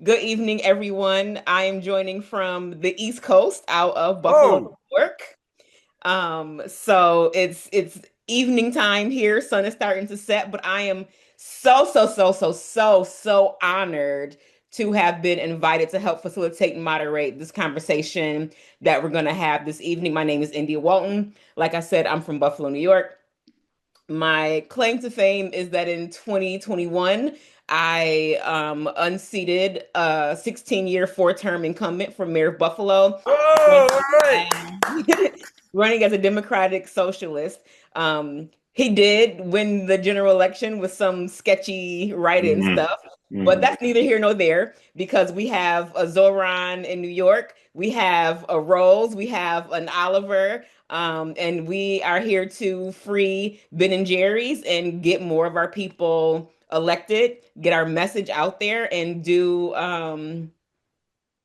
Good evening, everyone. I am joining from the East Coast out of Buffalo, Oh, New York. So it's evening time here. Sun is starting to set, but I am so honored to have been invited to help facilitate and moderate this conversation that we're going to have this evening. My name is India Walton. Like I said, I'm from Buffalo, New York. My claim to fame is that in 2021, I unseated a 16-year, four-term incumbent for mayor of Buffalo, oh, running all right. as, running as a Democratic socialist. He did win the general election with some sketchy write-in hmm stuff, but hmm that's neither here nor there because we have a Zoran in New York, we have a Rose, we have an Oliver. And we are here to free Ben and Jerry's and get more of our people elected, get our message out there, and do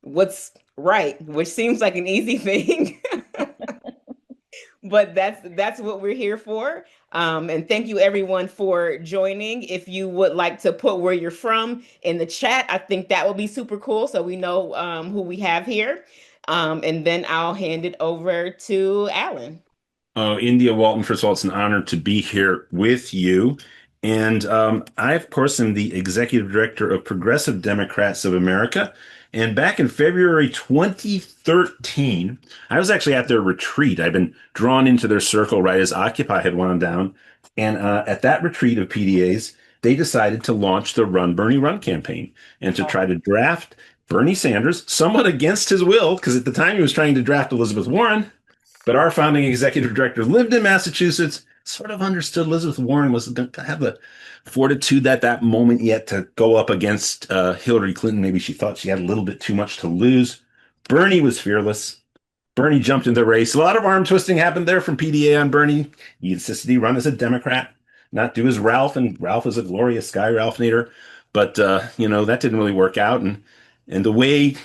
what's right, which seems like an easy thing. But that's what we're here for. And thank you everyone for joining. If you would like to put where you're from in the chat, I think that would be super cool so we know who we have here. And then I'll hand it over to Alan. Oh, India Walton, first of all, it's an honor to be here with you. And I, of course, am the executive director of Progressive Democrats of America. And back in February 2013, I was actually at their retreat. I've been drawn into their circle right as Occupy had wound down. And at that retreat of PDAs, they decided to launch the Run Bernie Run campaign and to try to draft Bernie Sanders, somewhat against his will, because at the time he was trying to draft Elizabeth Warren. But our founding executive director lived in Massachusetts, sort of understood Elizabeth Warren was going to have the fortitude at that moment yet to go up against Hillary Clinton. Maybe she thought she had a little bit too much to lose. Bernie was fearless. Bernie jumped in the race. A lot of arm twisting happened there from PDA on Bernie. He insisted he run as a Democrat, not do as Ralph, and Ralph was a glorious guy, Ralph Nader. But that didn't really work out. And the way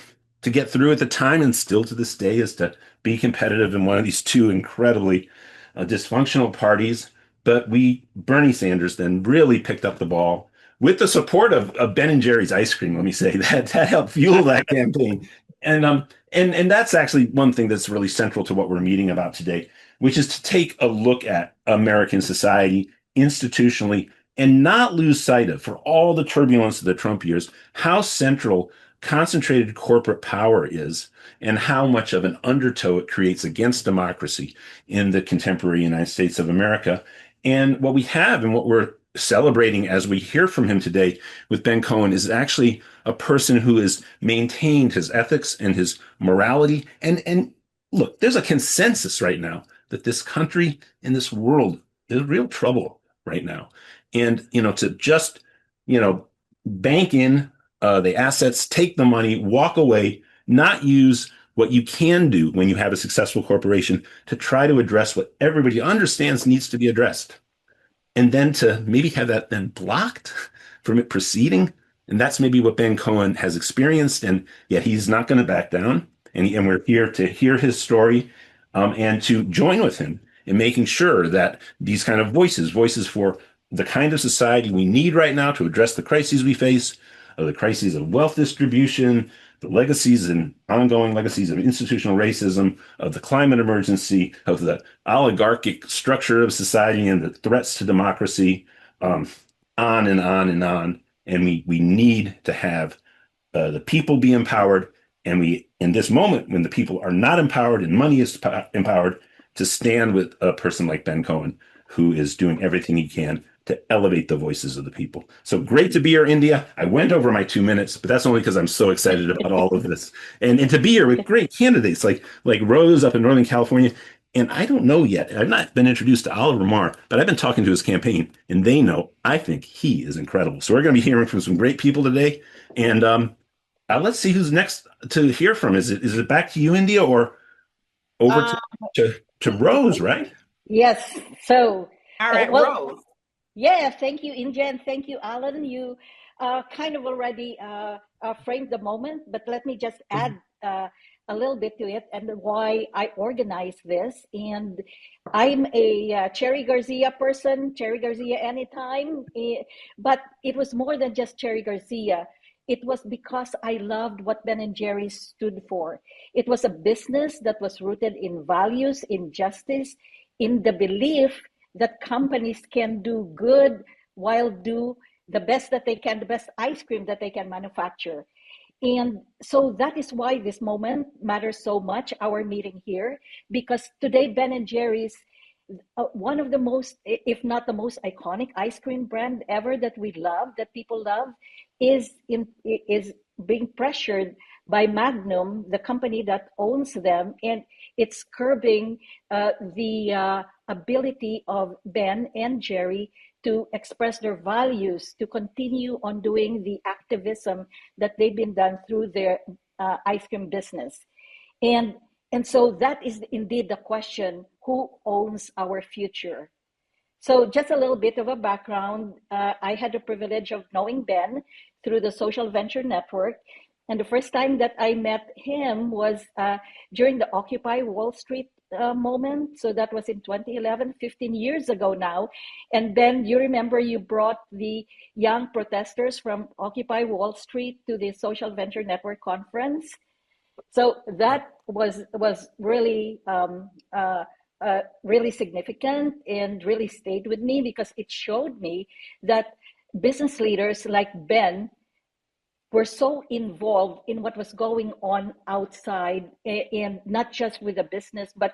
to get through at the time and still to this day is to be competitive in one of these two incredibly dysfunctional parties. But Bernie Sanders, then really picked up the ball with the support of Ben and Jerry's ice cream. Let me say that helped fuel that campaign. And that's actually one thing that's really central to what we're meeting about today, which is to take a look at American society institutionally and not lose sight of, for all the turbulence of the Trump years, how central concentrated corporate power is and how much of an undertow it creates against democracy in the contemporary United States of America. And what we have and what we're celebrating as we hear from him today with Ben Cohen is actually a person who has maintained his ethics and his morality. And look, there's a consensus right now that this country and this world is real trouble right now. And, to just, bank in the assets, take the money, walk away, not use what you can do when you have a successful corporation to try to address what everybody understands needs to be addressed. And then to maybe have that then blocked from it proceeding. And that's maybe what Ben Cohen has experienced. And yet he's not going to back down. And we're here to hear his story and to join with him in making sure that these kind of voices for the kind of society we need right now to address the crises we face, the crises of wealth distribution, the legacies and ongoing legacies of institutional racism, of the climate emergency, of the oligarchic structure of society and the threats to democracy, um, on and on and on. And we need to have the people be empowered. And we, in this moment, when the people are not empowered and money is empowered, to stand with a person like Ben Cohen, who is doing everything he can to elevate the voices of the people. So great to be here, India. I went over my 2 minutes, but that's only because I'm so excited about all of this. And to be here with great candidates like Rose up in Northern California. And I don't know yet. I've not been introduced to Oliver Marr, but I've been talking to his campaign, and they know I think he is incredible. So we're going to be hearing from some great people today. And let's see who's next to hear from. Is it back to you, India, or over Um, to Rose, right? Yes. So, all right, well, Rose. yeah, thank you, Inja, and thank you, Alan. You kind of already framed the moment, but let me just add a little bit to it and why I organized this. And I'm a Cherry Garcia person, Cherry Garcia anytime. But it was more than just Cherry Garcia. it was because I loved what Ben and Jerry's stood for. It was a business that was rooted in values, in justice, in the belief that companies can do good while do the best that they can, the best ice cream that they can manufacture. And so that is why this moment matters so much, our meeting here, because today Ben and Jerry's, one of the most, if not the most iconic ice cream brand ever that we love, that people love, is being pressured by Magnum, the company that owns them, and it's curbing the ability of Ben and Jerry to express their values, to continue on doing the activism that they've been done through their ice cream business. And, and so that is indeed the question, who owns our future? So just a little bit of a background. I had the privilege of knowing Ben through the Social Venture Network. And the first time that I met him was during the Occupy Wall Street moment. So that was in 2011, 15 years ago now. And Ben, you remember you brought the young protesters from Occupy Wall Street to the Social Venture Network conference. So that was really really significant and really stayed with me, because it showed me that business leaders like Ben were so involved in what was going on outside, and not just with the business, but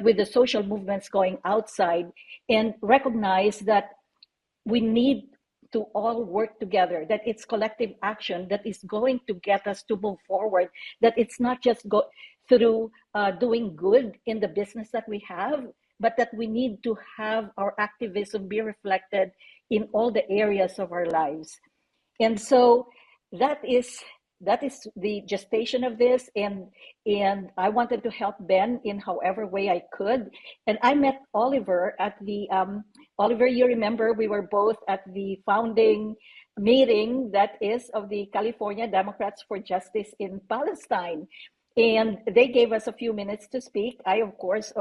with the social movements going outside, and recognize that we need to all work together, that it's collective action that is going to get us to move forward, that it's not just go through doing good in the business that we have, but that we need to have our activism be reflected in all the areas of our lives. And so that is the gestation of this, and I wanted to help Ben in however way I could. And I met Oliver at the Oliver, you remember we were both at the founding meeting that is of the California Democrats for Justice in Palestine. And they gave us a few minutes to speak. I, of course,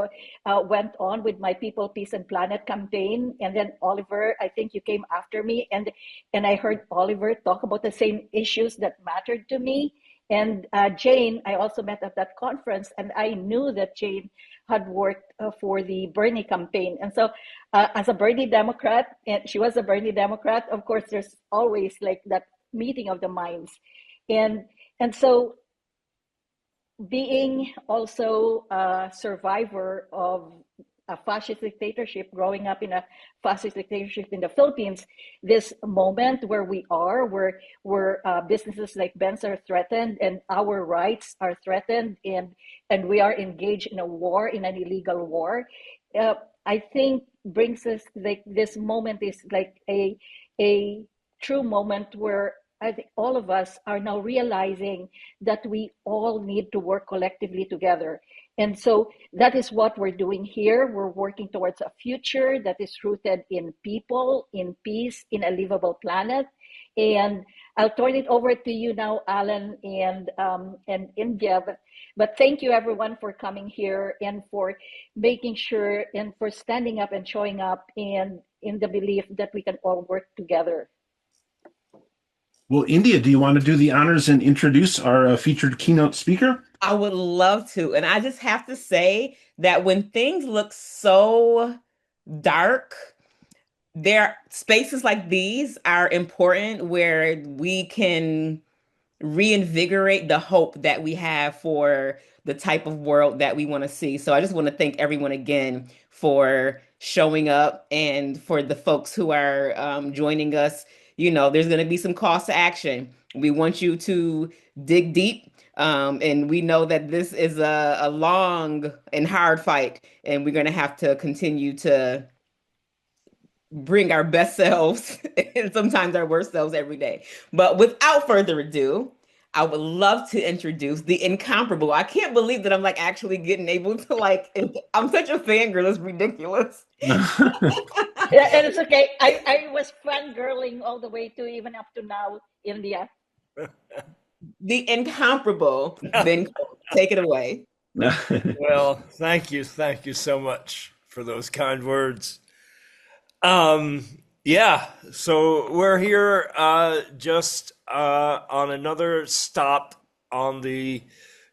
went on with my People, Peace, and Planet campaign. And then Oliver, I think you came after me. And I heard Oliver talk about the same issues that mattered to me. And Jane, I also met at that conference. And I knew that Jane had worked for the Bernie campaign. And so as a Bernie Democrat, and she was a Bernie Democrat, of course, there's always like that meeting of the minds. And so being also a survivor of a fascist dictatorship, growing up in a fascist dictatorship in the Philippines, this moment where we are, where businesses like Ben's are threatened and our rights are threatened, and we are engaged in a war, in an illegal war, I think brings us, like, this moment is like a true moment where I think all of us are now realizing that we all need to work collectively together. And so that is what we're doing here. We're working towards a future that is rooted in people, in peace, in a livable planet. And I'll turn it over to you now, Alan and India. But thank you, everyone, for coming here and for making sure and for standing up and showing up and in the belief that we can all work together. Well, India, do you want to do the honors and introduce our featured keynote speaker? I would love to. And I just have to say that when things look so dark, there spaces like these are important where we can reinvigorate the hope that we have for the type of world that we want to see. So I just want to thank everyone again for showing up, and for the folks who are joining us. You know, there's going to be some calls to action. We want you to dig deep. And we know that this is a long and hard fight, and we're going to have to continue to bring our best selves and sometimes our worst selves every day. But without further ado, I would love to introduce the incomparable. I can't believe that I'm like actually getting able to I'm such a fangirl. It's ridiculous. Yeah, and it's okay. I was fangirling all the way to even up to now, India. The incomparable Ben Cohen. Take it away. Well, thank you so much for those kind words. Yeah, so we're here just on another stop on the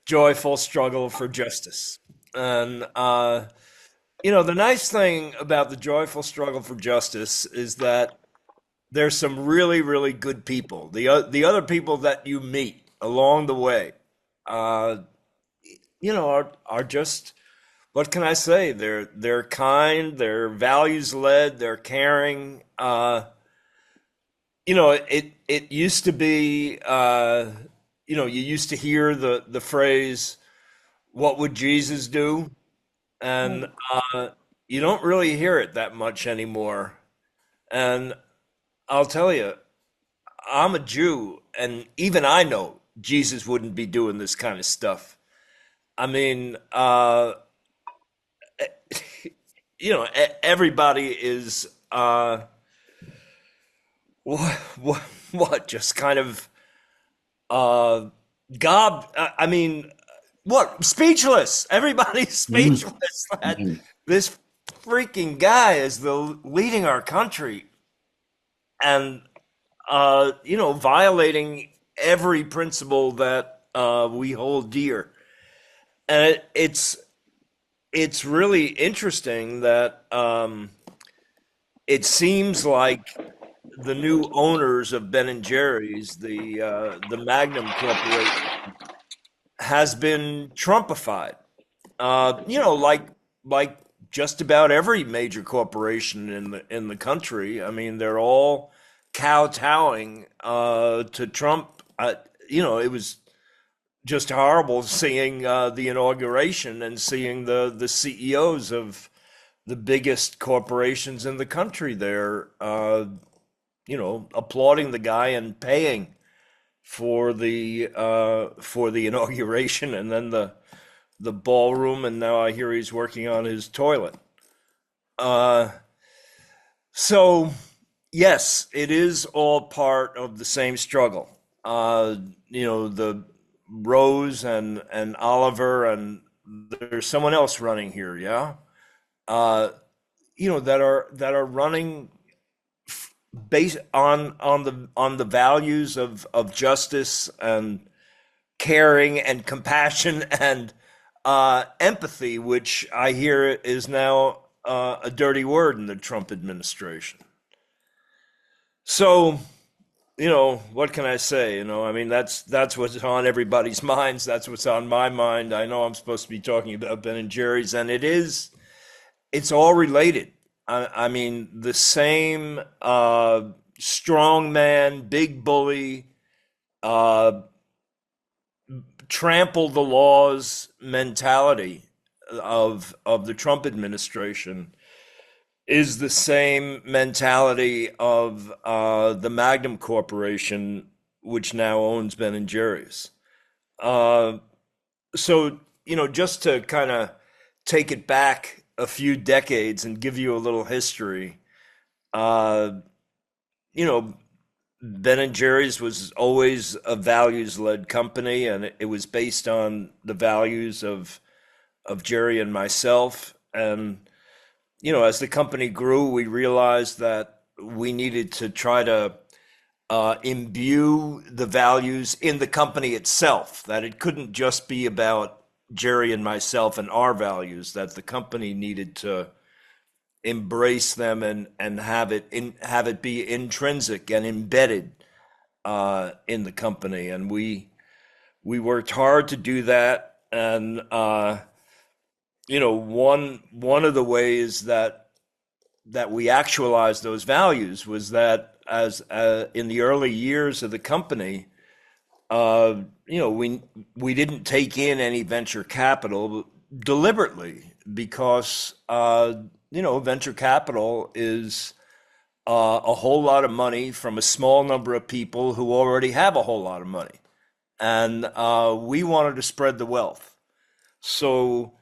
joyful struggle for justice. And, the nice thing about the joyful struggle for justice is that there's some really, really good people. The other people that you meet along the way, uh, are just, what can I say? They're kind, they're values led, they're caring. It used to be, you used to hear the phrase, "What would Jesus do?" And Mm. you don't really hear it that much anymore. And I'll tell you, I'm a Jew, and even I know Jesus wouldn't be doing this kind of stuff. I mean, everybody is what just kind of uh, God. I mean, what speechless? Everybody's Mhm. speechless that Mhm. this freaking guy is the leading our country, and violating every principle that we hold dear. And it's really interesting that it seems like the new owners of Ben and Jerry's, the Magnum Corporation, has been Trumpified. Like just about every major corporation in the country. I mean, they're all kowtowing to Trump. It was just horrible seeing the inauguration and seeing the CEOs of the biggest corporations in the country there, applauding the guy and paying for the inauguration, and then the ballroom, and now I hear he's working on his toilet. Uh, so yes, it is all part of the same struggle. The Rose and Oliver, and there's someone else running here, yeah. Uh, that are running based on the values of justice and caring and compassion and empathy, which I hear is now a dirty word in the Trump administration. So, what can I say? I mean, that's what's on everybody's minds. That's what's on my mind. I know I'm supposed to be talking about Ben and Jerry's, and it's all related. I mean, the same strong man, big bully, uh, trample the laws mentality of the Trump administration is the same mentality of the Magnum Corporation, which now owns Ben and Jerry's. Uh, so, just to kind of take it back a few decades and give you a little history, uh, you know, Ben and Jerry's was always a values-led company, and it was based on the values of Jerry and myself. And as the company grew, we realized that we needed to try to imbue the values in the company itself. That it couldn't just be about Jerry and myself and our values. That the company needed to embrace them and have it be intrinsic and embedded in the company, and we worked hard to do that. And one of the ways that we actualized those values was that as in the early years of the company, we didn't take in any venture capital deliberately because venture capital is a whole lot of money from a small number of people who already have a whole lot of money. And we wanted to spread the wealth. So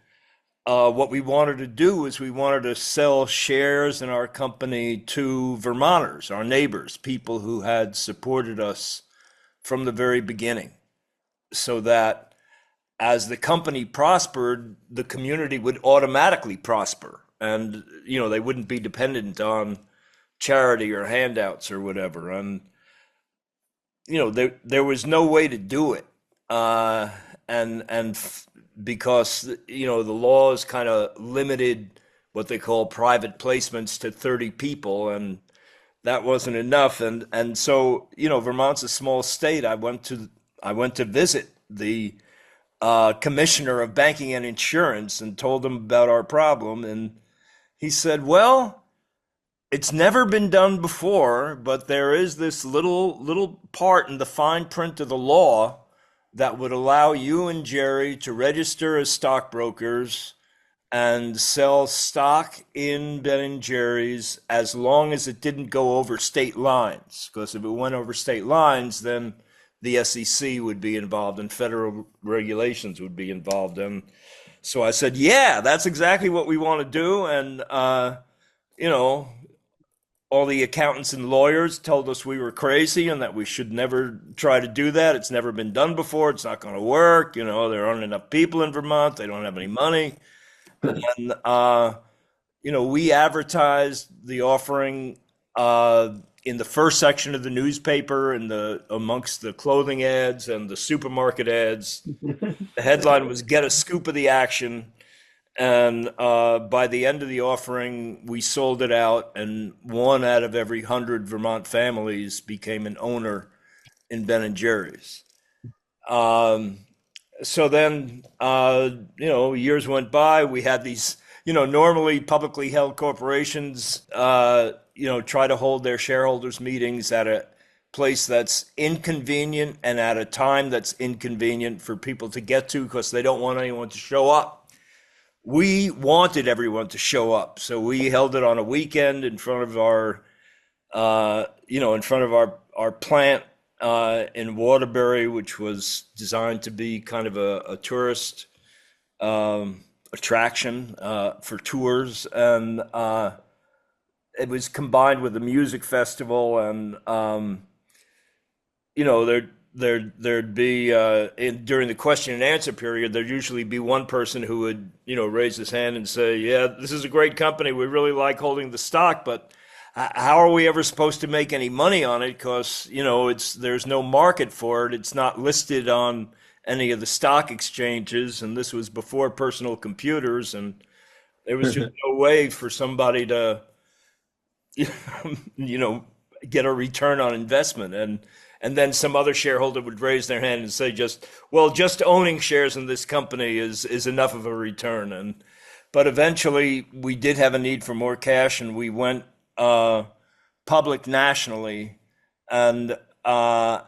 what we wanted to do is we wanted to sell shares in our company to Vermonters, our neighbors, people who had supported us from the very beginning, so that as the company prospered, the community would automatically prosper. And, they wouldn't be dependent on charity or handouts or whatever. And there was no way to do it, uh, and because the laws kind of limited what they call private placements to 30 people, and that wasn't enough. And so Vermont's a small state. I went to visit the commissioner of banking and insurance and told him about our problem, and he said, "Well, it's never been done before, but there is this little part in the fine print of the law that would allow you and Jerry to register as stockbrokers and sell stock in Ben and Jerry's as long as it didn't go over state lines. Because if it went over state lines, then the SEC would be involved and federal regulations would be involved." And so I said, "Yeah, that's exactly what we want to do." And you know, all the accountants and lawyers told us we were crazy and that we should never try to do that. It's never been done before. It's not going to work. There aren't enough people in Vermont. They don't have any money. And, we advertised the offering in the first section of the newspaper and amongst the clothing ads and the supermarket ads. The headline was "Get a Scoop of the Action." And by the end of the offering, we sold it out, and 1 out of every 100 Vermont families became an owner in Ben and Jerry's. So then, years went by. We had these, normally publicly held corporations, try to hold their shareholders meetings at a place that's inconvenient and at a time that's inconvenient for people to get to because they don't want anyone to show up. We wanted everyone to show up, so we held it on a weekend in front of our, our plant in Waterbury, which was designed to be kind of a tourist attraction for tours, and it was combined with a music festival, and there'd be during the question and answer period, there'd usually be one person who would raise his hand and say, "Yeah, this is a great company. We really like holding the stock, but how are we ever supposed to make any money on it? Because there's no market for it. It's not listed on any of the stock exchanges." And this was before personal computers, and there was just no way for somebody to get a return on investment. And then some other shareholder would raise their hand and say, just owning shares in this company is enough of a return. But eventually we did have a need for more cash, and we went public nationally. And at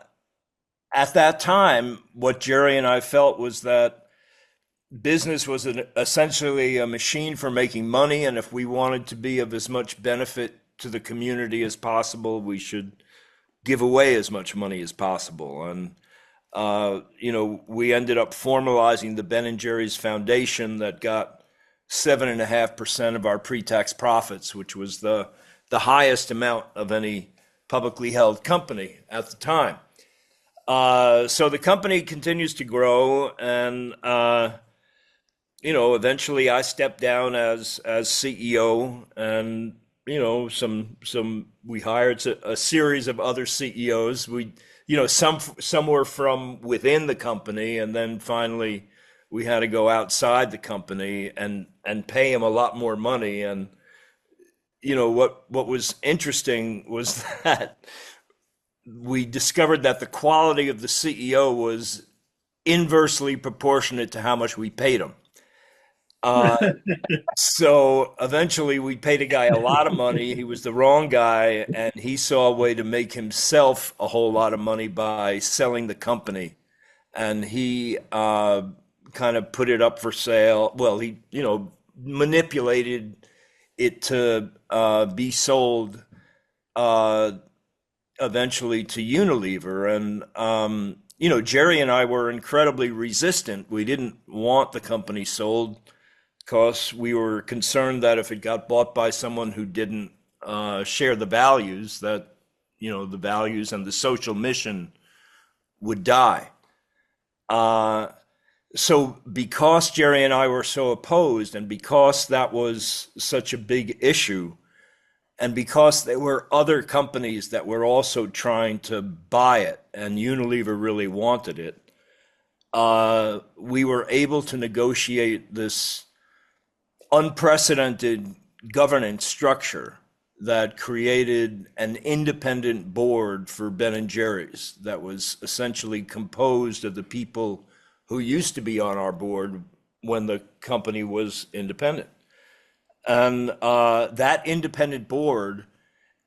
that time, what Jerry and I felt was that business was essentially a machine for making money. And if we wanted to be of as much benefit to the community as possible, we should give away as much money as possible. And we ended up formalizing the Ben and Jerry's Foundation that got 7.5% of our pre-tax profits, which was the highest amount of any publicly held company at the time. So the company continues to grow, and eventually I stepped down as CEO, and we hired a series of other CEOs. Some were from within the company, and then finally we had to go outside the company and pay him a lot more money. And what was interesting was that we discovered that the quality of the CEO was inversely proportionate to how much we paid him. So eventually we paid a guy a lot of money. He was the wrong guy, and he saw a way to make himself a whole lot of money by selling the company. And he kind of put it up for sale. Well, he, manipulated it to be sold eventually to Unilever. And, Jerry and I were incredibly resistant. We didn't want the company sold because we were concerned that if it got bought by someone who didn't share the values, that, the values and the social mission would die. So because Jerry and I were so opposed, and because that was such a big issue, And because there were other companies that were also trying to buy it, and Unilever really wanted it, we were able to negotiate this unprecedented governance structure that created an independent board for Ben and Jerry's that was essentially composed of the people who used to be on our board when the company was independent. And that independent board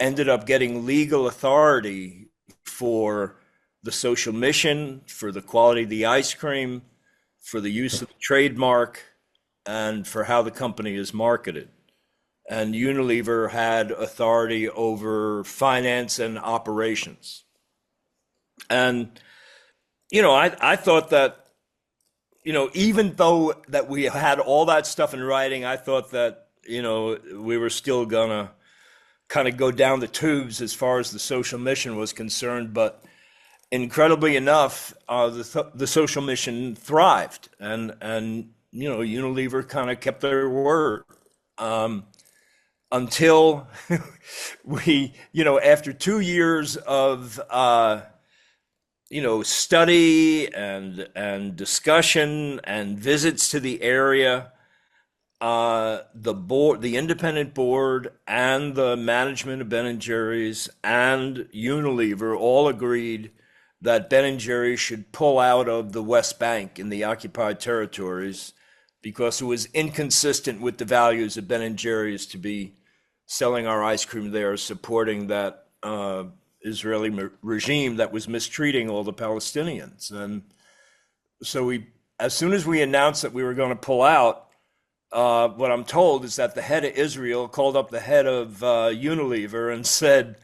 ended up getting legal authority for the social mission, for the quality of the ice cream, for the use of the trademark, and for how the company is marketed. And Unilever had authority over finance and operations. And, I thought that, even though that we had all that stuff in writing, I thought that, we were still gonna kind of go down the tubes as far as the social mission was concerned. But incredibly enough, the social mission thrived, and Unilever kind of kept their word. Until we, after 2 years of, study and discussion and visits to the area, the independent board and the management of Ben and Jerry's and Unilever all agreed that Ben and Jerry's should pull out of the West Bank in the occupied territories because it was inconsistent with the values of Ben and Jerry's to be selling our ice cream there, supporting that Israeli regime that was mistreating all the Palestinians. And so as soon as we announced that we were going to pull out, what I'm told is that the head of Israel called up the head of Unilever and said,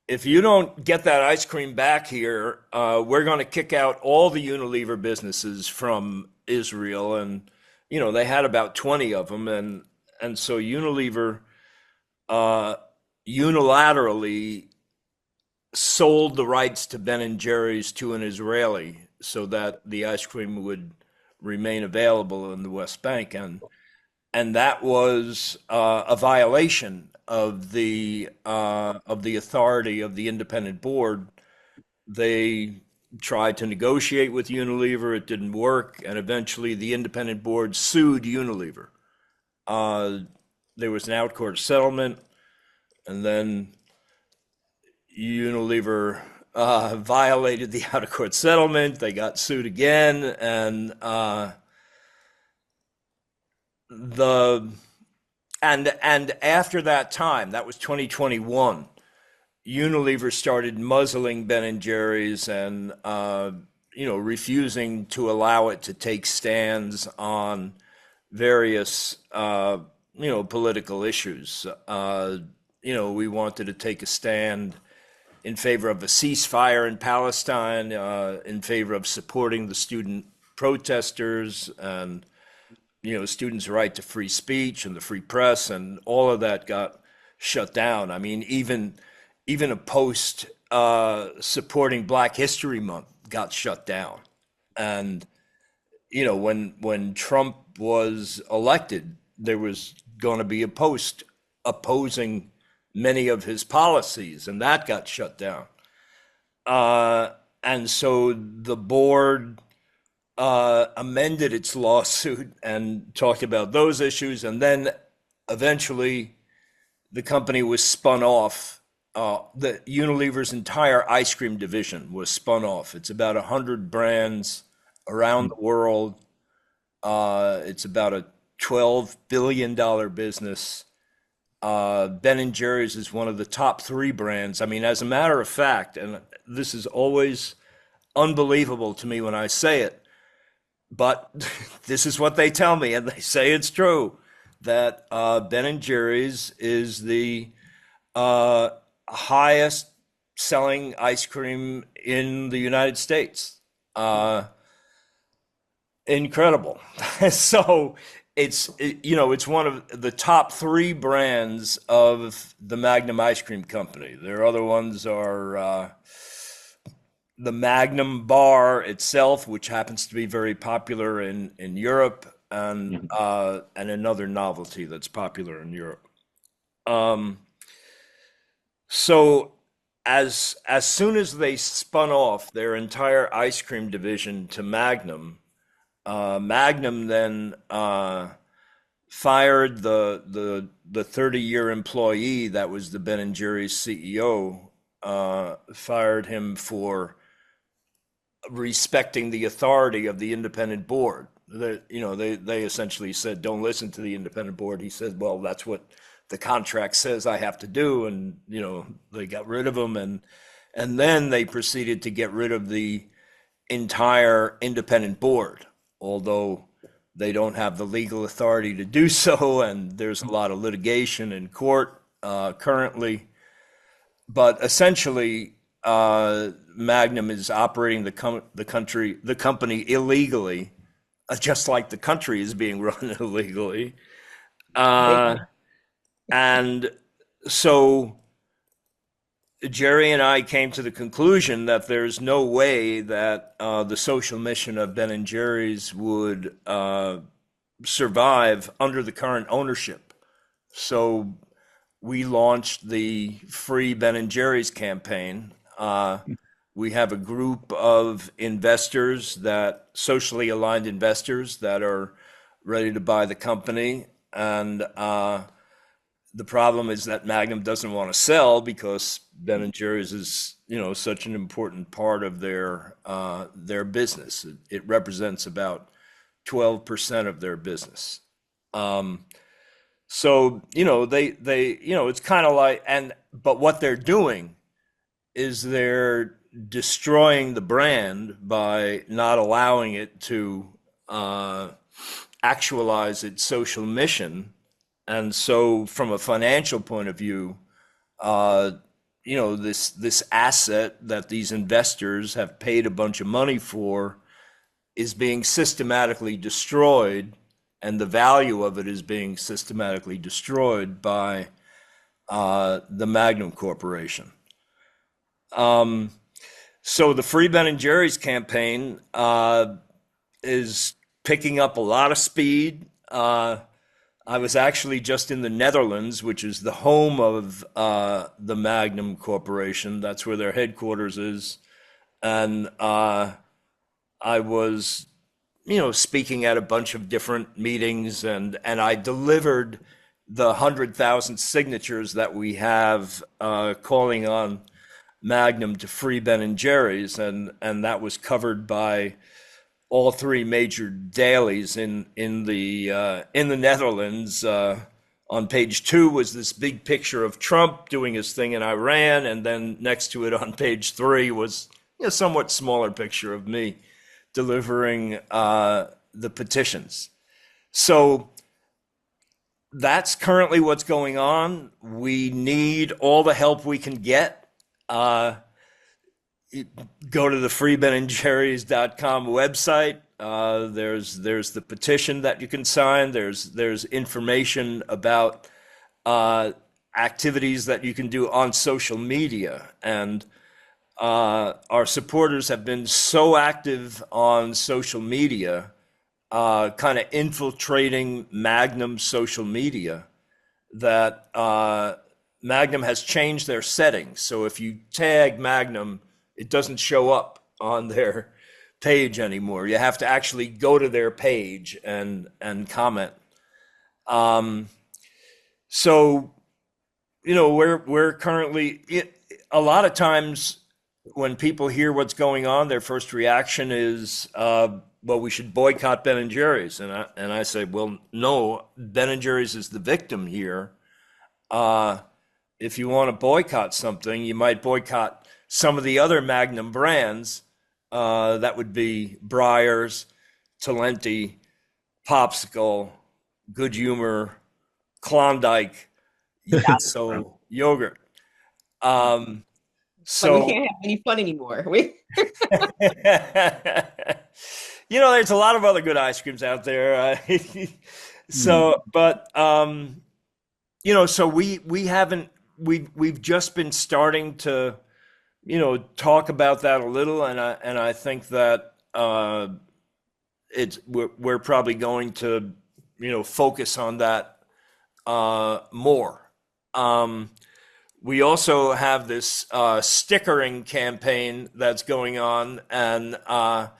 if you don't get that ice cream back here, we're going to kick out all the Unilever businesses from Israel. And, they had about 20 of them. And so Unilever unilaterally sold the rights to Ben and Jerry's to an Israeli so that the ice cream would remain available in the West Bank. And that was a violation of the authority of the independent board. They tried to negotiate with Unilever, it didn't work, and eventually the independent board sued Unilever. There was an out-court settlement, and then Unilever violated the out-of-court settlement. They got sued again, and after that time, that was 2021, Unilever started muzzling Ben and Jerry's and refusing to allow it to take stands on various political issues. We wanted to take a stand in favor of a ceasefire in Palestine, in favor of supporting the student protesters and students' right to free speech and the free press, and all of that got shut down. I mean, even a post supporting Black History Month got shut down. And when Trump was elected, there was going to be a post opposing many of his policies, and that got shut down. And so the board amended its lawsuit and talked about those issues, and then eventually the company was spun off. The Unilever's entire ice cream division was spun off. It's about 100 brands around the world. It's about a $12 billion business. Ben and Jerry's is one of the top 3 brands. I mean, as a matter of fact, and this is always unbelievable to me when I say it, but this is what they tell me, and they say it's true, that Ben and Jerry's is the highest selling ice cream in the United States. Incredible. So it's one of the top 3 brands of the Magnum Ice Cream Company. Their other ones are the Magnum bar itself, which happens to be very popular in Europe, and another novelty that's popular in Europe. So as soon as they spun off their entire ice cream division to Magnum, Magnum then fired the 30-year employee that was the Ben and Jerry's CEO, fired him for respecting the authority of the independent board. They essentially said, "Don't listen to the independent board." He said, "Well, that's what the contract says I have to do," and they got rid of him, and then they proceeded to get rid of the entire independent board, although they don't have the legal authority to do so, and there's a lot of litigation in court currently. But essentially, Magnum is operating the company illegally, just like the country is being run illegally. Uh, and so Jerry and I came to the conclusion that there's no way that the social mission of Ben and Jerry's would survive under the current ownership. So we launched the Free Ben and Jerry's campaign. We have a group of investors, that socially aligned investors, that are ready to buy the company. And the problem is that Magnum doesn't want to sell because Ben and Jerry's is, such an important part of their business. It represents about 12% of their business. So, it's kind of like, but what they're doing is they're destroying the brand by not allowing it to actualize its social mission. And so from a financial point of view, this asset that these investors have paid a bunch of money for is being systematically destroyed, and the value of it is being systematically destroyed by the Magnum Corporation. So the Free Ben and Jerry's campaign is picking up a lot of speed. I was actually just in the Netherlands, which is the home of the Magnum Corporation. That's where their headquarters is. And I was, speaking at a bunch of different meetings, and I delivered the 100,000 signatures that we have calling on Magnum to free Ben and Jerry's, and that was covered by all three major dailies in the Netherlands. On page 2 was this big picture of Trump doing his thing in Iran, and then next to it on page 3 was a somewhat smaller picture of me delivering the petitions. So that's currently what's going on. We need all the help we can get. Go to the freebenandjerrys.com website. There's the petition that you can sign. There's information about activities that you can do on social media. And our supporters have been so active on social media, kind of infiltrating Magnum social media, that Magnum has changed their settings. So if you tag Magnum, it doesn't show up on their page anymore. You have to actually go to their page and comment. So, we're currently, a lot of times when people hear what's going on, their first reaction is, well, we should boycott Ben and Jerry's. And I say, well, no, Ben and Jerry's is the victim here. If you want to boycott something, you might boycott some of the other Magnum brands. That would be Breyers, Talenti, Popsicle, Good Humor, Klondike, Yasso, yogurt. So we can't have any fun anymore. There's a lot of other good ice creams out there. So we haven't. We've just been starting to, talk about that a little, and I think that we're probably going to, focus on that more. we also have this stickering campaign that's going on, and of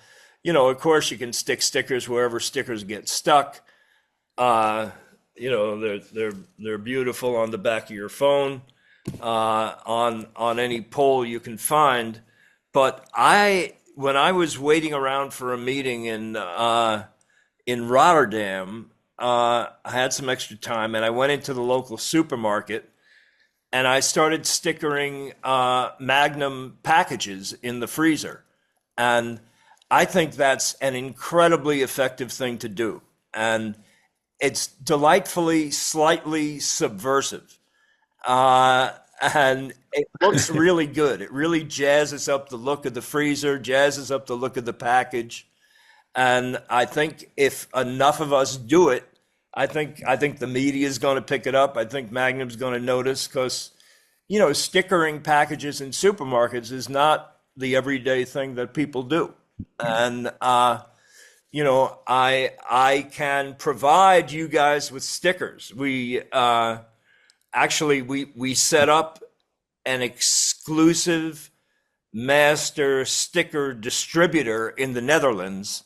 course, you can stick stickers wherever stickers get stuck. Uh, they're beautiful on the back of your phone, on any pole you can find. But when I was waiting around for a meeting in Rotterdam, I had some extra time, and I went into the local supermarket, and I started stickering Magnum packages in the freezer. And I think that's an incredibly effective thing to do. And it's delightfully, slightly subversive. And it looks really good. It really jazzes up the look of the freezer, jazzes up the look of the package. And I think if enough of us do it, I think the media is going to pick it up. I think Magnum's going to notice, because, stickering packages in supermarkets is not the everyday thing that people do. And, I can provide you guys with stickers. We set up an exclusive master sticker distributor in the Netherlands.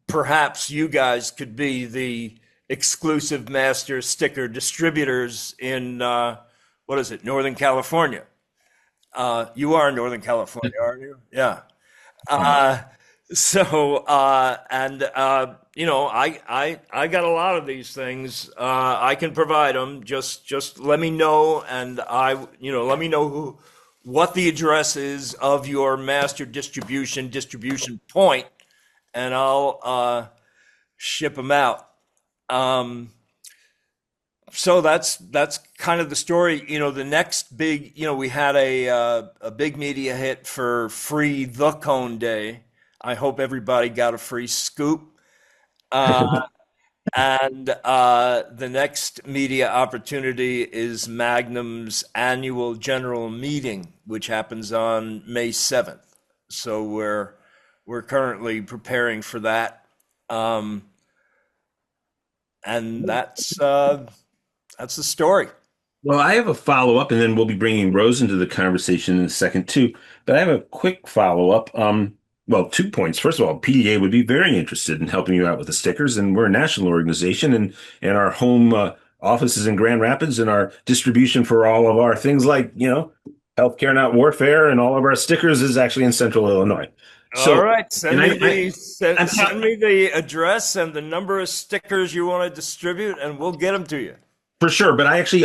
Perhaps you guys could be the exclusive master sticker distributors in Northern California. You are in Northern California, aren't you? Yeah. I got a lot of these things. I can provide them. Just let me know, and let me know what the address is of your master distribution point, and I'll ship them out. So that's kind of the story. The next big, we had a big media hit for Free the Cone Day. I hope everybody got a free scoop. And the next media opportunity is Magnum's annual general meeting, which happens on May 7th. So we're currently preparing for that. And that's the story. Well, I have a follow-up, and then we'll be bringing Rose into the conversation in a second too. But I have a quick follow-up. Well, 2 points. First of all, PDA would be very interested in helping you out with the stickers, and we're a national organization, and our home office is in Grand Rapids, and our distribution for all of our things like, healthcare, not warfare, and all of our stickers is actually in Central Illinois. So, all right, send me the address and the number of stickers you want to distribute, and we'll get them to you. For sure, but I'm friends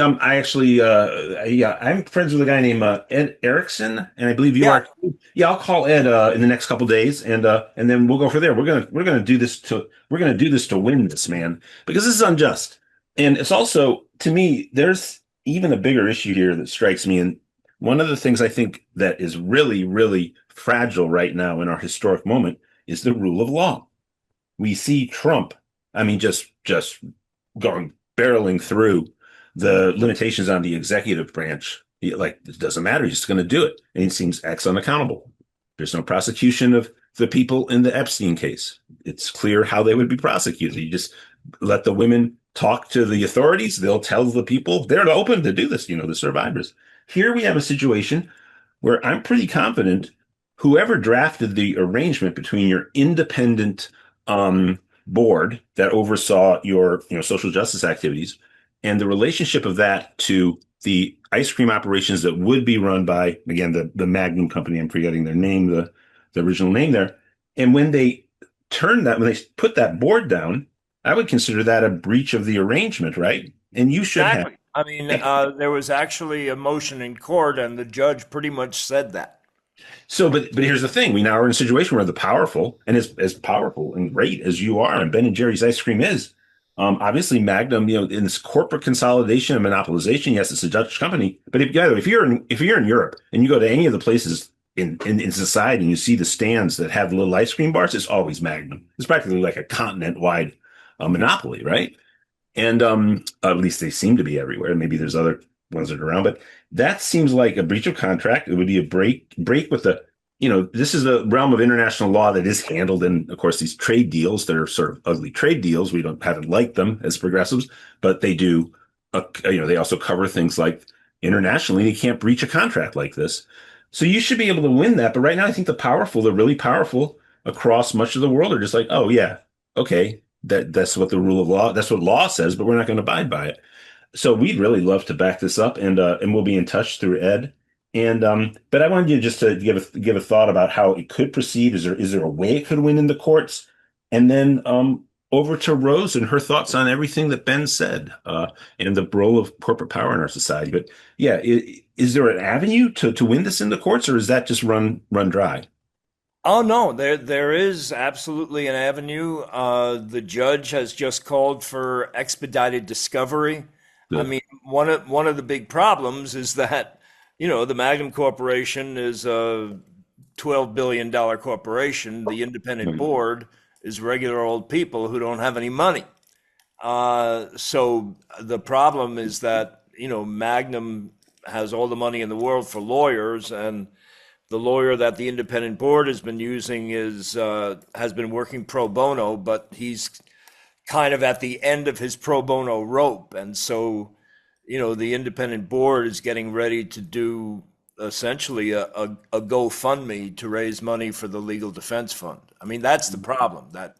with a guy named Ed Erickson, and I believe you are. Yeah, I'll call Ed in the next couple days, and then we'll go from there. We're gonna do this to win this, man, because this is unjust, and it's also, to me, there's even a bigger issue here that strikes me, and one of the things I think that is really, really fragile right now in our historic moment is the rule of law. We see Trump, just going barreling through the limitations on the executive branch. It doesn't matter. He's just going to do it. And he seems unaccountable. There's no prosecution of the people in the Epstein case. It's clear how they would be prosecuted. You just let the women talk to the authorities. They'll tell the people they're open to do this, the survivors. Here we have a situation where I'm pretty confident whoever drafted the arrangement between your independent board that oversaw your social justice activities and the relationship of that to the ice cream operations that would be run by, again, the Magnum company, I'm forgetting their name, the original name there. And when they put that board down, I would consider that a breach of the arrangement, right? And you should have. There was actually a motion in court, and the judge pretty much said that. So, but here's the thing. We now are in a situation where the powerful, and as powerful and great as you are, and Ben and Jerry's ice cream is, obviously Magnum, in this corporate consolidation and monopolization, yes, it's a Dutch company. But if you're in Europe and you go to any of the places in society and you see the stands that have little ice cream bars, it's always Magnum. It's practically like a continent-wide monopoly, right? And at least they seem to be everywhere. Maybe there's other ones that are around, but that seems like a breach of contract. It would be a break with the, this is a realm of international law that is handled in, of course, these trade deals that are sort of ugly trade deals. We haven't liked them as progressives, but they do, they also cover things like internationally. You can't breach a contract like this. So you should be able to win that. But right now, I think the really powerful across much of the world are just like, oh yeah, okay, that's what the rule of law, that's what law says, but we're not going to abide by it. So we'd really love to back this up, and we'll be in touch through Ed. And but I wanted you just to give a thought about how it could proceed. Is there a way it could win in the courts? And then over to Rose and her thoughts on everything that Ben said, and the role of corporate power in our society. But yeah, is there an avenue to win this in the courts, or is that just run dry? Oh no, there is absolutely an avenue. The judge has just called for expedited discovery. I Good. mean, one of the big problems is that, the Magnum Corporation is a $12 billion corporation. The independent Mhm. board is regular old people who don't have any money. So the problem is that, Magnum has all the money in the world for lawyers, and the lawyer that the independent board has been using has been working pro bono, but he's kind of at the end of his pro bono rope. And so, the independent board is getting ready to do essentially a GoFundMe to raise money for the legal defense fund. I mean, that's the problem, that,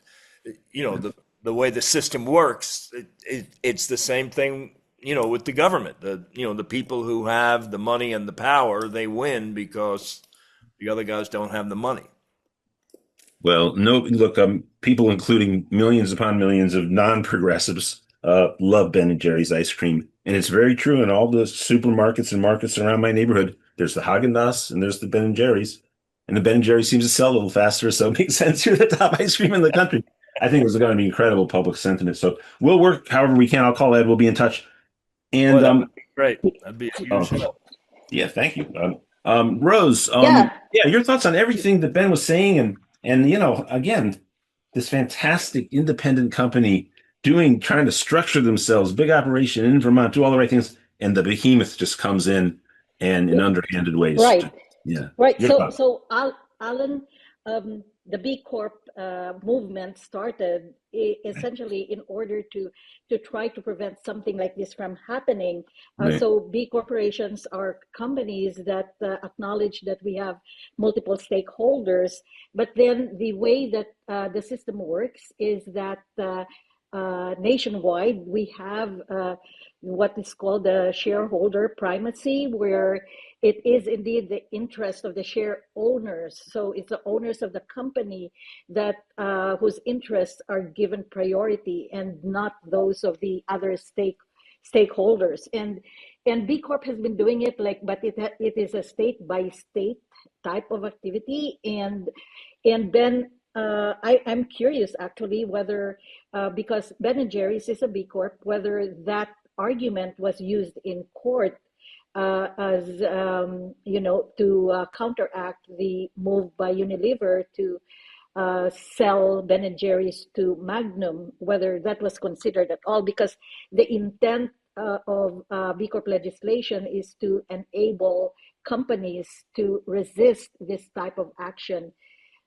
the way the system works, it's the same thing, with the government. The people who have the money and the power, they win because the other guys don't have the money. Well, no, look, people, including millions upon millions of non-progressives, love Ben and Jerry's ice cream, and it's very true in all the supermarkets and markets around my neighborhood. There's the Haagen-Dazs and there's the Ben and Jerry's, and the Ben and Jerry's seems to sell a little faster, so it makes sense. You're the top ice cream in the country. I think it's going to be incredible public sentiment. So we'll work however we can. I'll call Ed. We'll be in touch. Boy, And that would be great. That'd be a oh, huge help. yeah, thank you. Rose, Yeah. yeah, your thoughts on everything that Ben was saying, and again, this fantastic independent company trying to structure themselves, big operation in Vermont, do all the right things, and the behemoth just comes in and in underhanded ways. Right. Yeah, Right. your thoughts. Alan, the B Corp movement started essentially in order to try to prevent something like this from happening. Right. So B corporations are companies that acknowledge that we have multiple stakeholders, but then the way that the system works is that nationwide we have what is called the shareholder primacy, where it is indeed the interest of the share owners. So it's the owners of the company that whose interests are given priority, and not those of the other stakeholders. And B Corp has been doing it, but it is a state by state type of activity. And then I'm curious actually whether because Ben and Jerry's is a B Corp, whether that argument was used in court as to counteract the move by Unilever to sell Ben and Jerry's to Magnum, whether that was considered at all, because the intent of B Corp legislation is to enable companies to resist this type of action.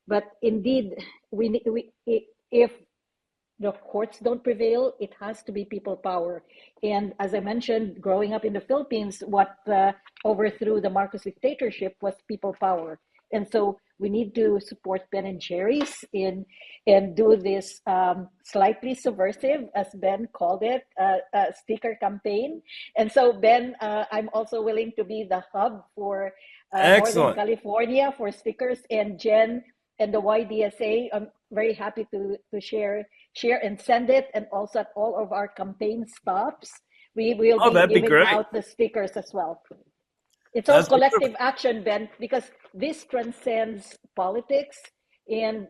But indeed, if the courts don't prevail, it has to be people power. And as I mentioned, growing up in the Philippines, what overthrew the Marcos dictatorship was people power. And so we need to support Ben and Jerry's and do this slightly subversive, as Ben called it, sticker campaign. And so, Ben, I'm also willing to be the hub for Northern Excellent. California for stickers, and Jen and the YDSA. I'm very happy to share and send it, and also at all of our campaign stops we will Oh, be that'd be giving great. out the stickers as well. It's all That's wonderful. collective action, Ben, because this transcends politics. And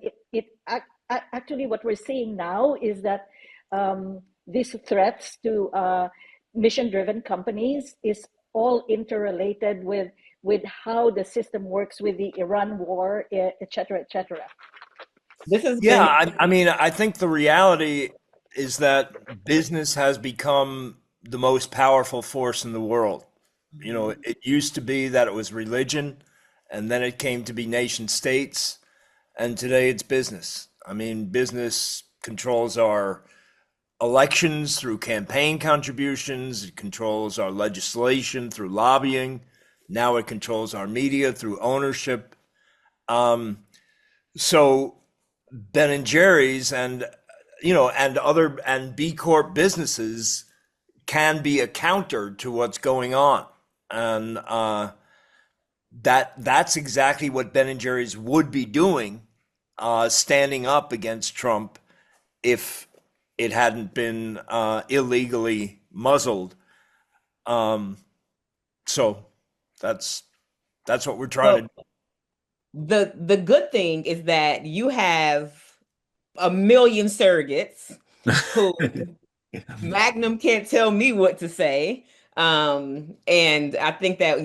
actually what we're seeing now is that these threats to mission driven companies is all interrelated with how the system works with the Iran war, et cetera, et cetera. This has Yeah, been I mean, I think the reality is that business has become the most powerful force in the world. It used to be that it was religion, and then it came to be nation states, and today it's business. I mean, business controls our elections through campaign contributions. It controls our legislation through lobbying. Now it controls our media through ownership. Um, so Ben and Jerry's and other and B Corp businesses can be a counter to what's going on, and that's exactly what Ben and Jerry's would be doing, standing up against Trump if it hadn't been illegally muzzled. Um, so that's that's what we're trying to Well, the good thing is that you have a million surrogates who Magnum can't tell me what to say. And I think that,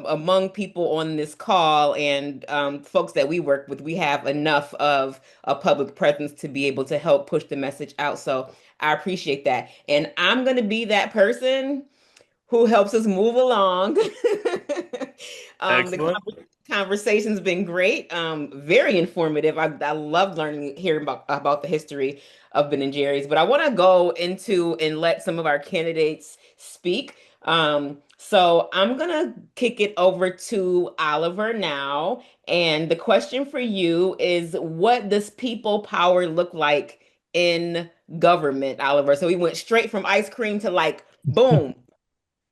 among people on this call and folks that we work with, we have enough of a public presence to be able to help push the message out. So I appreciate that. And I'm going to be that person who helps us move along. The excellent. conversation's been great, very informative. I love learning, hearing about the history of Ben and Jerry's. But I want to go into and let some of our candidates speak. So I'm gonna kick it over to Oliver now. And the question for you is, what does people power look like in government, Oliver? So we went straight from ice cream to like, boom.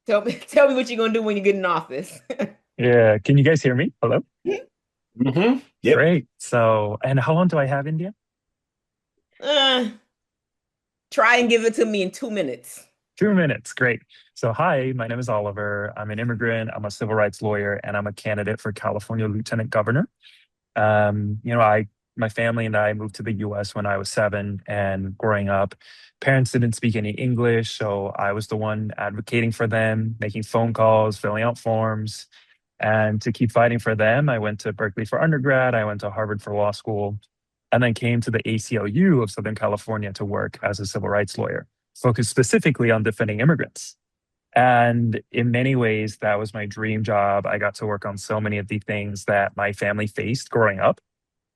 Tell me what you're gonna do when you get in office. Yeah, can you guys hear me? Hello? Yep. Great. So, and how long do I have, India? Uh, Try and give it to me in 2 minutes. 2 minutes. Great. So, hi, my name is Oliver. I'm an immigrant, I'm a civil rights lawyer, and I'm a candidate for California Lieutenant Governor. My family and I moved to the US when I was 7, and growing up, parents didn't speak any English, so I was the one advocating for them, making phone calls, filling out forms. And to keep fighting for them, I went to Berkeley for undergrad, I went to Harvard for law school, and then came to the ACLU of Southern California to work as a civil rights lawyer, focused specifically on defending immigrants. And in many ways, that was my dream job. I got to work on so many of the things that my family faced growing up.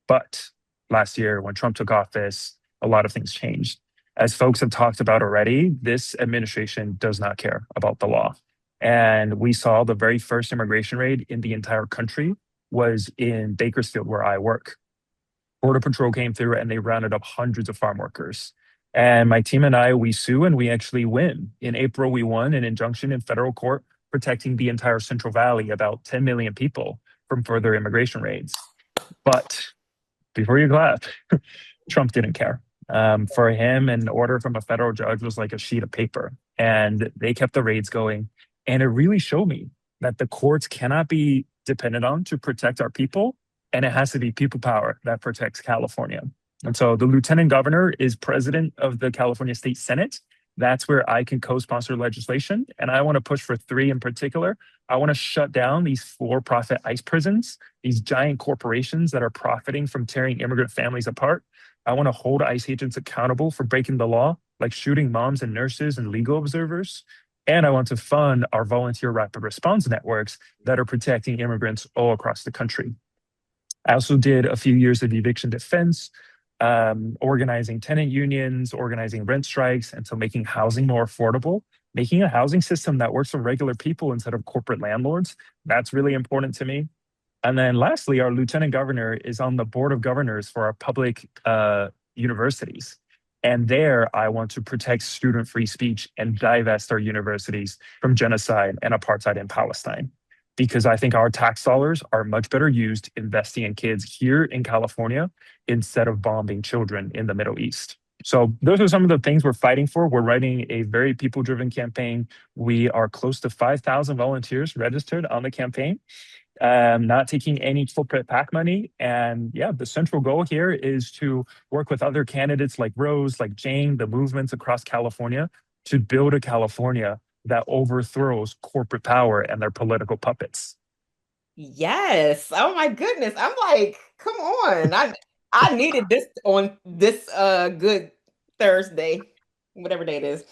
But last year, when Trump took office, a lot of things changed. As folks have talked about already, this administration does not care about the law. And we saw the very first immigration raid in the entire country was in Bakersfield, where I work. Border Patrol came through and they rounded up hundreds of farm workers. And my team and I, we sue and we actually win. In April, we won an injunction in federal court protecting the entire Central Valley, about 10 million people, from further immigration raids. But before you clap, Trump didn't care. For him, an order from a federal judge was like a sheet of paper, and they kept the raids going. And it really showed me that the courts cannot be depended on to protect our people, and it has to be people power that protects California. And so the lieutenant governor is president of the California State Senate. That's where I can co-sponsor legislation. And I want to push for three in particular. I want to shut down these for-profit ICE prisons, these giant corporations that are profiting from tearing immigrant families apart. I want to hold ICE agents accountable for breaking the law, like shooting moms and nurses and legal observers. And I want to fund our volunteer rapid response networks that are protecting immigrants all across the country. I also did a few years of eviction defense, organizing tenant unions, organizing rent strikes, and so making housing more affordable, making a housing system that works for regular people instead of corporate landlords. That's really important to me. And then lastly, our lieutenant governor is on the board of governors for our public universities. And there, I want to protect student-free speech and divest our universities from genocide and apartheid in Palestine. Because I think our tax dollars are much better used investing in kids here in California instead of bombing children in the Middle East. So those are some of the things we're fighting for. We're writing a very people-driven campaign. We are close to 5,000 volunteers registered on the campaign, not taking any corporate PAC money. And yeah, the central goal here is to work with other candidates like Rose, like Jane, the movements across California to build a California that overthrows corporate power and their political puppets. Yes. Oh my goodness. I'm like, come on. I needed this on this good Thursday, whatever day it is.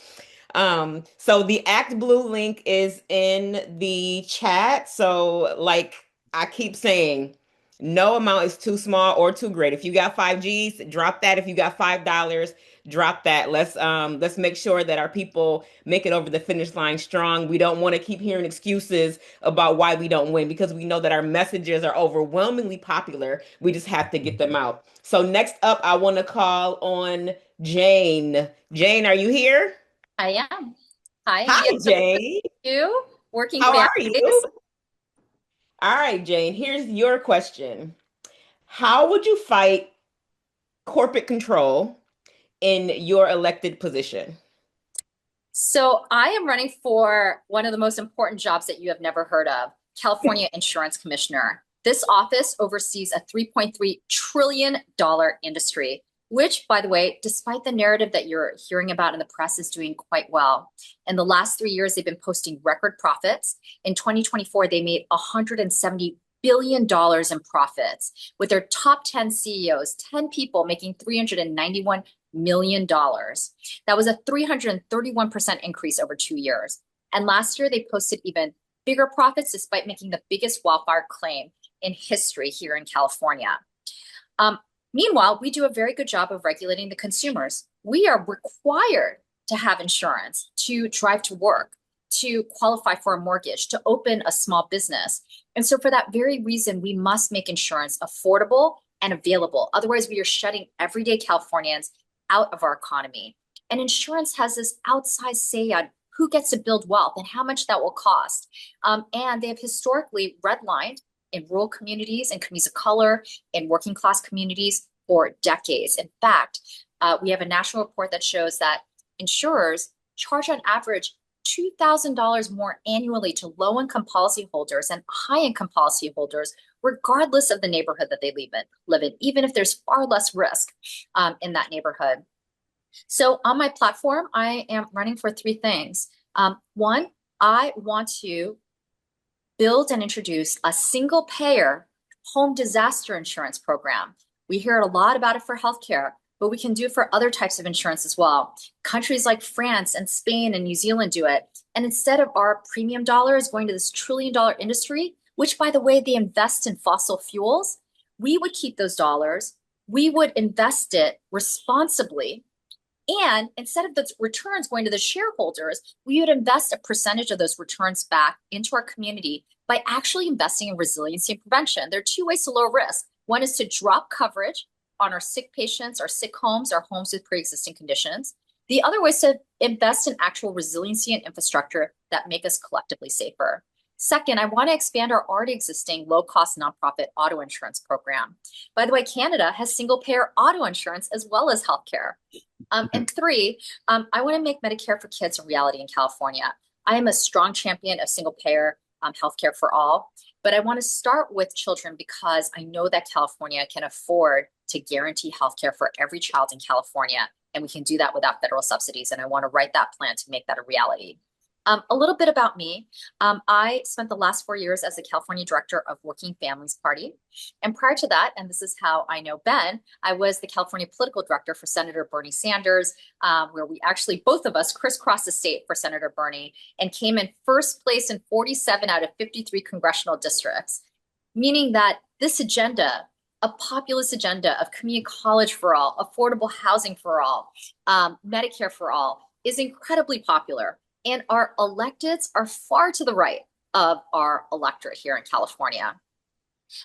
So the Act Blue link is in the chat. So like I keep saying, No amount is too small or too great. If you got 5 G's, drop that. If you got $5, drop that. Let's make sure that our people make it over the finish line strong. We don't want to keep hearing excuses about why we don't win because we know that our messages are overwhelmingly popular. We just have to get them out. So next up, I want to call on Jane. Jane, are you here? I am. Hi, Hi, India. Jane. You working How are families? you? All right, Jane, here's your question. How would you fight corporate control in your elected position? So I am running for one of the most important jobs that you have never heard of, California Insurance Commissioner. This office oversees a $3.3 trillion industry, which, by the way, despite the narrative that you're hearing about in the press, is doing quite well. In the last 3 years, they've been posting record profits. In 2024, they made $170 billion in profits, with their top 10 CEOs, 10 people making $391 million. That was a 331% increase over 2 years. And last year, they posted even bigger profits despite making the biggest wildfire claim in history here in California. Meanwhile, we do a very good job of regulating the consumers. We are required to have insurance, to drive to work, to qualify for a mortgage, to open a small business. And so for that very reason, we must make insurance affordable and available. Otherwise, we are shutting everyday Californians out of our economy. And insurance has this outsized say on who gets to build wealth and how much that will cost. And they have historically redlined in rural communities and communities of color, in working class communities for decades. In fact, we have a national report that shows that insurers charge on average $2,000 more annually to low-income policyholders and high-income policyholders, regardless of the neighborhood that they live in, even if there's far less risk in that neighborhood. So on my platform, I am running for three things. One, I want to build and introduce a single payer home disaster insurance program. We hear a lot about it for healthcare, but we can do it for other types of insurance as well. Countries like France and Spain and New Zealand do it. And instead of our premium dollars going to this $1 trillion industry, which by the way, they invest in fossil fuels, we would keep those dollars, we would invest it responsibly. And instead of the returns going to the shareholders, we would invest a percentage of those returns back into our community by actually investing in resiliency and prevention. There are two ways to lower risk. One is to drop coverage on our sick patients, our sick homes, our homes with pre-existing conditions. The other way is to invest in actual resiliency and infrastructure that make us collectively safer. Second, I want to expand our already existing low-cost nonprofit auto insurance program. By the way, Canada has single-payer auto insurance as well as healthcare. And three, I want to make Medicare for kids a reality in California. I am a strong champion of single-payer healthcare for all, but I want to start with children because I know that California can afford to guarantee healthcare for every child in California, and we can do that without federal subsidies. And I want to write that plan to make that a reality. A little bit about me. I spent the last 4 years as the California director of Working Families Party. And prior to that, and this is how I know Ben, I was the California political director for Senator Bernie Sanders, where we actually, both of us, crisscrossed the state for Senator Bernie and came in first place in 47 out of 53 congressional districts, meaning that this agenda, a populist agenda of community college for all, affordable housing for all, Medicare for all, is incredibly popular. And our electeds are far to the right of our electorate here in California.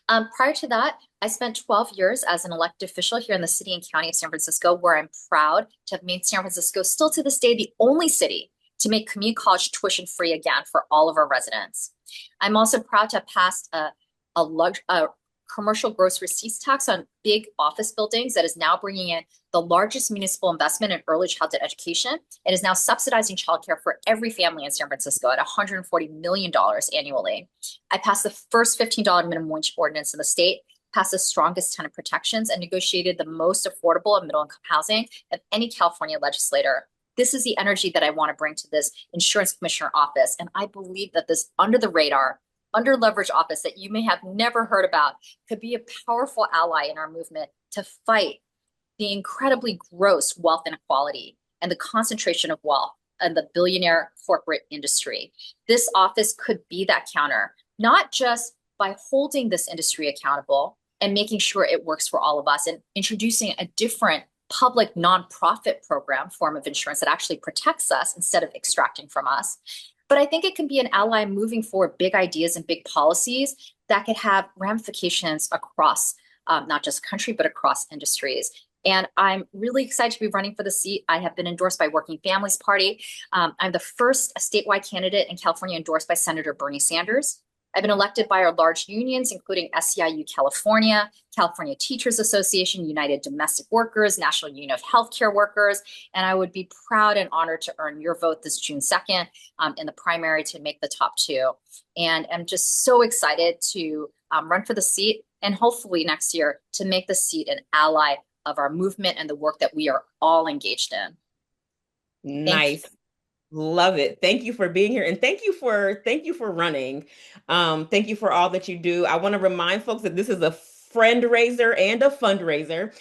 Prior to that, I spent 12 years as an elected official here in the city and county of San Francisco, where I'm proud to have made San Francisco, still to this day, the only city to make community college tuition free again for all of our residents. I'm also proud to have passed a commercial gross receipts tax on big office buildings that is now bringing in the largest municipal investment in early childhood education. It is now subsidizing childcare for every family in San Francisco at $140 million annually. I passed the first $15 minimum wage ordinance in the state, passed the strongest tenant protections, and negotiated the most affordable and middle-income housing of any California legislator. This is the energy that I want to bring to this insurance commissioner office. And I believe that this under the radar, under leveraged office that you may have never heard about could be a powerful ally in our movement to fight the incredibly gross wealth inequality and the concentration of wealth and the billionaire corporate industry. This office could be that counter, not just by holding this industry accountable, and making sure it works for all of us, and introducing a different public nonprofit program form of insurance that actually protects us instead of extracting from us. But I think it can be an ally moving forward big ideas and big policies that could have ramifications across not just country, but across industries. And I'm really excited to be running for the seat. I have been endorsed by Working Families Party. I'm the first statewide candidate in California endorsed by Senator Bernie Sanders. I've been elected by our large unions, including SEIU California, California Teachers Association, United Domestic Workers, National Union of Healthcare Workers, and I would be proud and honored to earn your vote this June 2nd in the primary to make the top two. And I'm just so excited to run for the seat, and hopefully next year to make the seat an ally of our movement and the work that we are all engaged in. Nice. Love it. Thank you for being here, and thank you for running. Thank you for all that you do. I want to remind folks that this is a friend raiser and a fundraiser.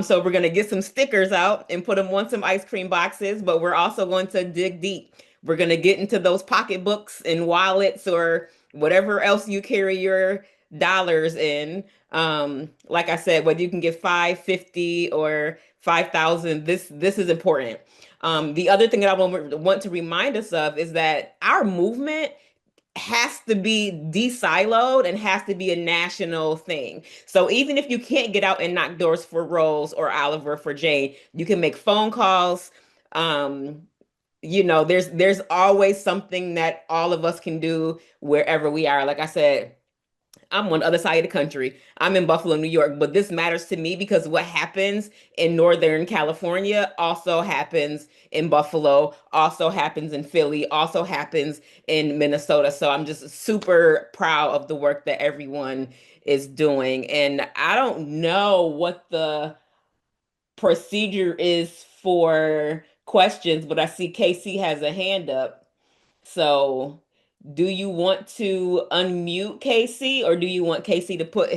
So we're going to get some stickers out and put them on some ice cream boxes, but we're also going to dig deep. We're going to get into those pocketbooks and wallets or whatever else you carry your dollars in. Like I said, whether you can get 550 or 5,000, this is important. The other thing that I want to remind us of is that our movement has to be de-siloed and has to be a national thing. So even if you can't get out and knock doors for Rose or Oliver for Jane, you can make phone calls. There's always something that all of us can do wherever we are. Like I said, I'm on the other side of the country. I'm in Buffalo, New York, but this matters to me because what happens in Northern California also happens in Buffalo, also happens in Philly, also happens in Minnesota. So I'm just super proud of the work that everyone is doing. And I don't know what the procedure is for questions, but I see Casey has a hand up. So do you want to unmute Casey, or do you want Casey to put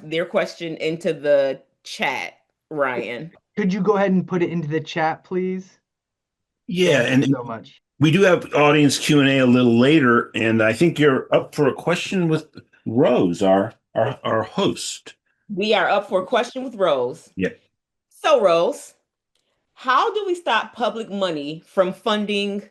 their question into the chat, Ryan? Could you go ahead and put it into the chat, please? Yeah, Thank you so much. We do have audience Q&A a little later, and I think you're up for a question with Rose, our host. We are up for a question with Rose. Yeah. So, Rose, how do we stop public money from funding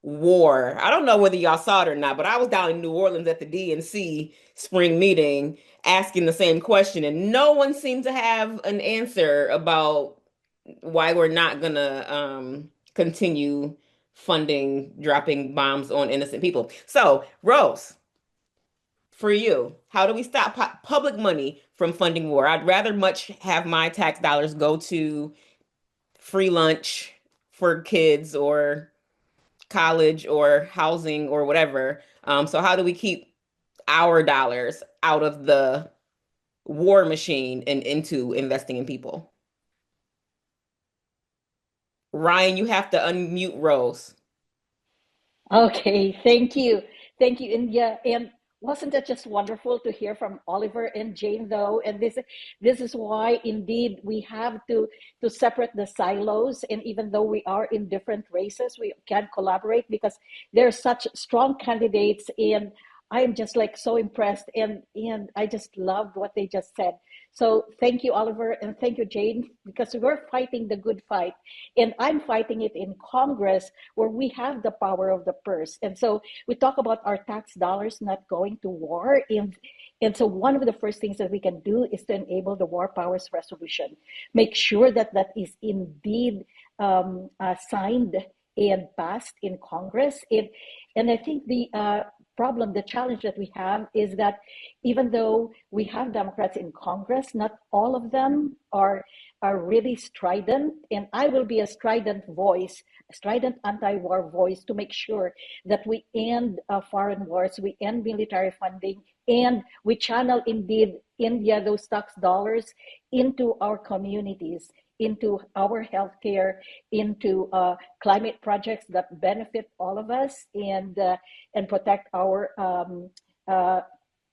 war? I don't know whether y'all saw it or not, but I was down in New Orleans at the DNC spring meeting asking the same question, and no one seemed to have an answer about why we're not gonna continue funding dropping bombs on innocent people. So, Rose, for you, how do we stop public money from funding war? I'd rather much have my tax dollars go to free lunch for kids or college or housing or whatever. So how do we keep our dollars out of the war machine and into investing in people? Ryan, you have to unmute Rose. Okay, thank you. Thank you, India. And wasn't that just wonderful to hear from Oliver and Jane, though? And this is why indeed we have to separate the silos. And even though we are in different races, we can collaborate because they're such strong candidates. And I am just like so impressed, and I just loved what they just said. So thank you, Oliver, and thank you, Jane, because we're fighting the good fight, and I'm fighting it in Congress where we have the power of the purse. And so we talk about our tax dollars not going to war, and so one of the first things that we can do is to enable the War Powers Resolution, make sure that that is indeed signed and passed in Congress. And I think the challenge that we have is that even though we have Democrats in Congress, not all of them are really strident. And I will be a strident voice, a strident anti-war voice to make sure that we end foreign wars, we end military funding, and we channel indeed India, those tax dollars into our communities, into our healthcare, into climate projects that benefit all of us, and protect our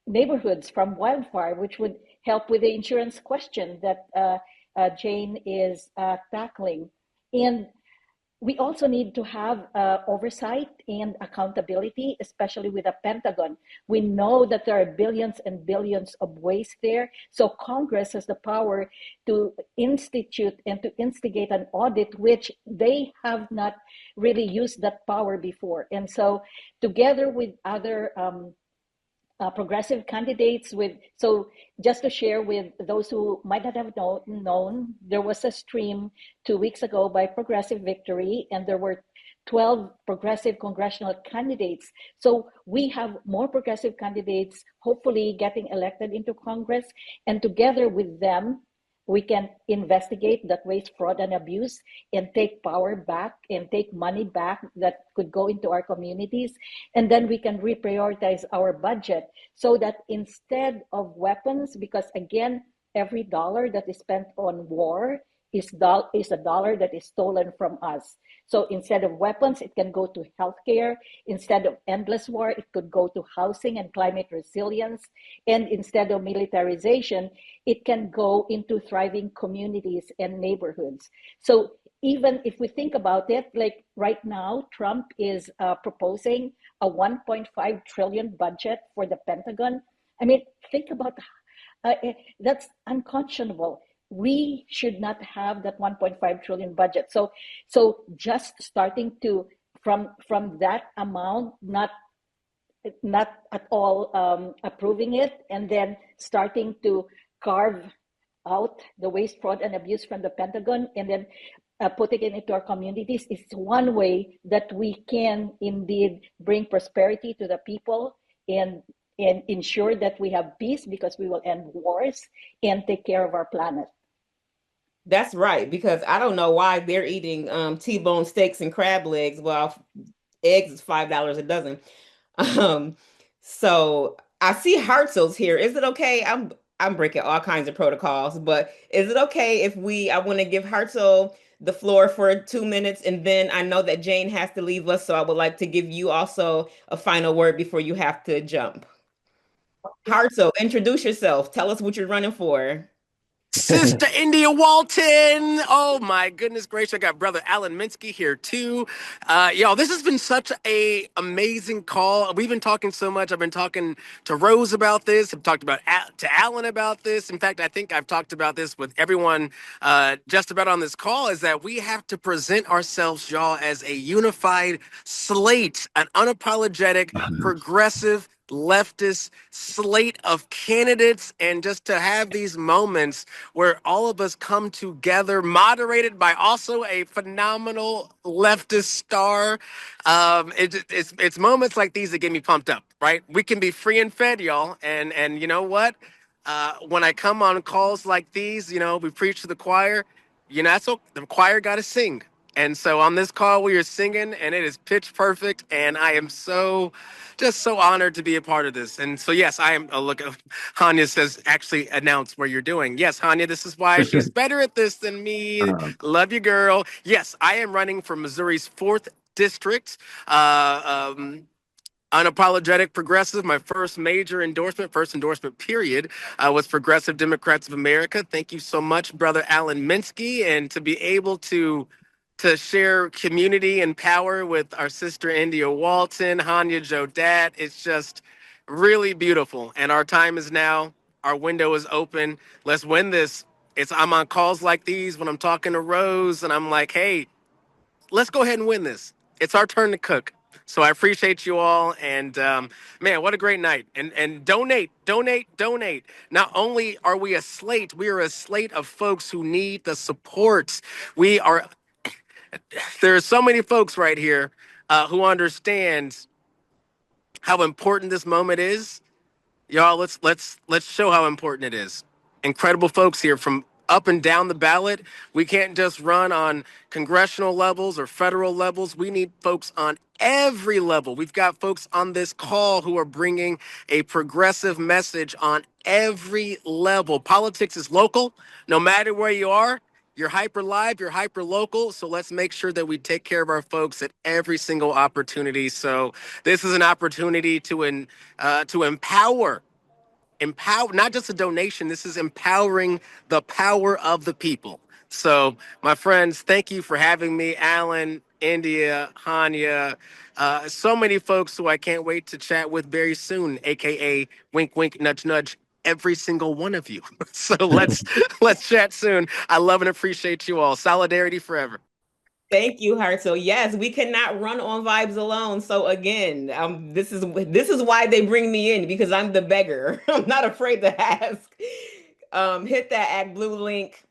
neighborhoods from wildfire, which would help with the insurance question that Jane is tackling. And we also need to have oversight and accountability, especially with the Pentagon. We know that there are billions and billions of waste there. So Congress has the power to institute and to instigate an audit, which they have not really used that power before. And so together with other progressive candidates so just to share with those who might not have known, there was a stream 2 weeks ago by Progressive Victory, and there were 12 progressive congressional candidates. So we have more progressive candidates hopefully getting elected into Congress, and together with them we can investigate that waste, fraud, and abuse and take power back and take money back that could go into our communities. And then we can reprioritize our budget so that instead of weapons, because again, every dollar that is spent on war is a dollar that is stolen from us. So instead of weapons, it can go to healthcare. Instead of endless war, it could go to housing and climate resilience. And instead of militarization, it can go into thriving communities and neighborhoods. So even if we think about it, like right now, Trump is proposing a 1.5 trillion budget for the Pentagon. I mean, think about that's unconscionable. We should not have that 1.5 trillion budget. So just starting to from that amount, not at all approving it, and then starting to carve out the waste, fraud, and abuse from the Pentagon, and then putting it into our communities is one way that we can indeed bring prosperity to the people and ensure that we have peace, because we will end wars and take care of our planet. That's right, because I don't know why they're eating T-bone steaks and crab legs while eggs is $5 a dozen. Um, so I see Hartzell's here. Is it okay? I'm breaking all kinds of protocols, but is it okay if I want to give Hartzell the floor for 2 minutes, and then I know that Jane has to leave us, so I would like to give you also a final word before you have to jump. Hartzell, introduce yourself. Tell us what you're running for. Sister India Walton. Oh my goodness gracious. I got brother Alan Minsky here too. Y'all, this has been such a amazing call. We've been talking so much. I've been talking to Rose about this. I've talked to Alan about this. In fact, I think I've talked about this with everyone just about on this call, is that we have to present ourselves, y'all, as a unified slate, an unapologetic, progressive, leftist slate of candidates, and just to have these moments where all of us come together, moderated by also a phenomenal leftist star. It's moments like these that get me pumped up, right? We can be free and fed, y'all, and you know what? When I come on calls like these, we preach to the choir. That's what the choir got to sing. And so on this call, we are singing, and it is pitch perfect. And I am just so honored to be a part of this. And so, yes, I am. Look, Hanya says, actually announce where you're doing. Yes, Hanya, this is why she's better at this than me. Love you, girl. Yes, I am running for Missouri's 4th district. Unapologetic progressive. My first major endorsement, period, was Progressive Democrats of America. Thank you so much, brother Alan Minsky. And to be able to share community and power with our sister India Walton, Hanya Jodat, it's just really beautiful. And our time is now. Our window is open. Let's win this. I'm on calls like these when I'm talking to Rose, and I'm like, hey, let's go ahead and win this. It's our turn to cook. So I appreciate you all. And man, what a great night. And donate. Not only are we a slate, we are a slate of folks who need the support. There are so many folks right here who understand how important this moment is. Y'all, let's show how important it is. Incredible folks here from up and down the ballot. We can't just run on congressional levels or federal levels. We need folks on every level. We've got folks on this call who are bringing a progressive message on every level. Politics is local. No matter where you are, you're hyper live, you're hyper local. So let's make sure that we take care of our folks at every single opportunity. So this is an opportunity to empower, not just a donation. This is empowering the power of the people. So my friends, thank you for having me. Alan, India, Hanya, so many folks who I can't wait to chat with very soon, aka wink, wink, nudge, nudge. Every single one of you. So let's chat soon. I love and appreciate you all. Solidarity forever. Thank you, Hart. So yes, we cannot run on vibes alone. So again, this is why they bring me in because I'm the beggar. I'm not afraid to ask. Hit that Act Blue link,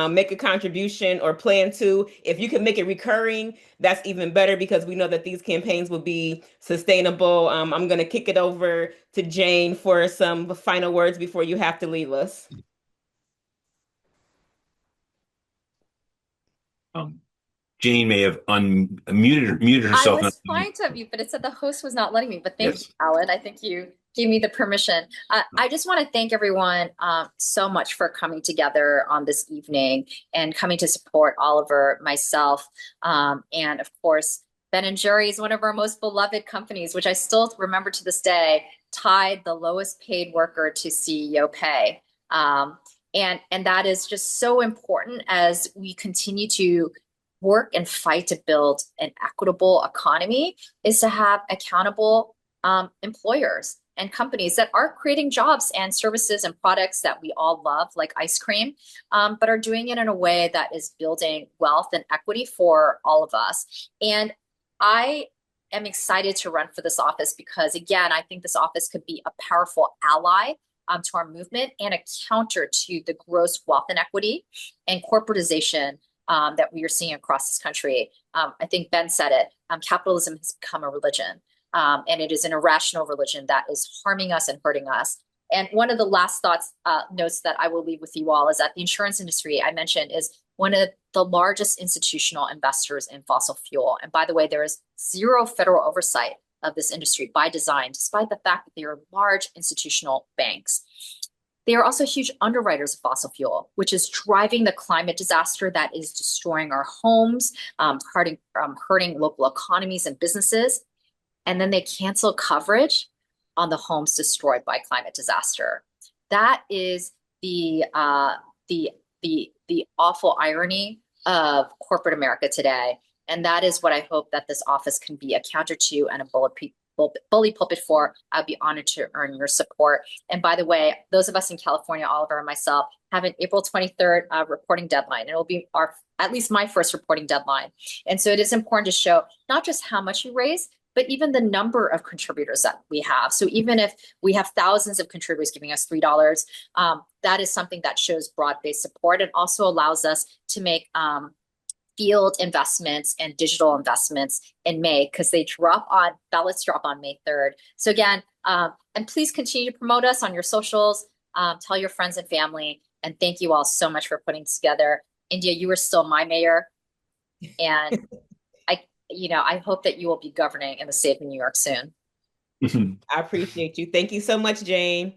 make a contribution or plan to. If you can make it recurring, that's even better because we know that these campaigns will be sustainable. I'm gonna kick it over to Jane for some final words before you have to leave us. Jane may have muted I herself. was trying to unmute, but it said the host was not letting me. But thank you, Yes. Alan. I think you gave me the permission. I just want to thank everyone so much for coming together on this evening and coming to support Oliver, myself, and of course, Ben & Jerry's, one of our most beloved companies, which I still remember to this day, tied the lowest paid worker to CEO pay. And that is just so important as we continue to work and fight to build an equitable economy is to have accountable employers and companies that are creating jobs and services and products that we all love, like ice cream, but are doing it in a way that is building wealth and equity for all of us. And I am excited to run for this office because, again, I think this office could be a powerful ally to our movement and a counter to the gross wealth inequity and corporatization that we are seeing across this country. I think Ben said it. Capitalism has become a religion, and it is an irrational religion that is harming us and hurting us. And one of the last notes that I will leave with you all is that the insurance industry I mentioned is one of the largest institutional investors in fossil fuel. And by the way, there is zero federal oversight of this industry by design, despite the fact that they are large institutional banks. They are also huge underwriters of fossil fuel, which is driving the climate disaster that is destroying our homes, hurting local economies and businesses. And then they cancel coverage on the homes destroyed by climate disaster. That is the awful irony of corporate America today. And that is what I hope that this office can be a counter to and a bully pulpit for. I'd be honored to earn your support. And by the way, those of us in California, Oliver and myself, have an April 23rd reporting deadline. And it will be at least my first reporting deadline. And so it is important to show not just how much you raise, but even the number of contributors that we have. So even if we have thousands of contributors giving us $3, that is something that shows broad-based support and also allows us to make field investments and digital investments in May because ballots drop on May 3rd. So again, and please continue to promote us on your socials, tell your friends and family, and thank you all so much for putting this together. India, you are still my mayor, and I hope that you will be governing in the state of New York soon. I appreciate you. Thank you so much, Jane.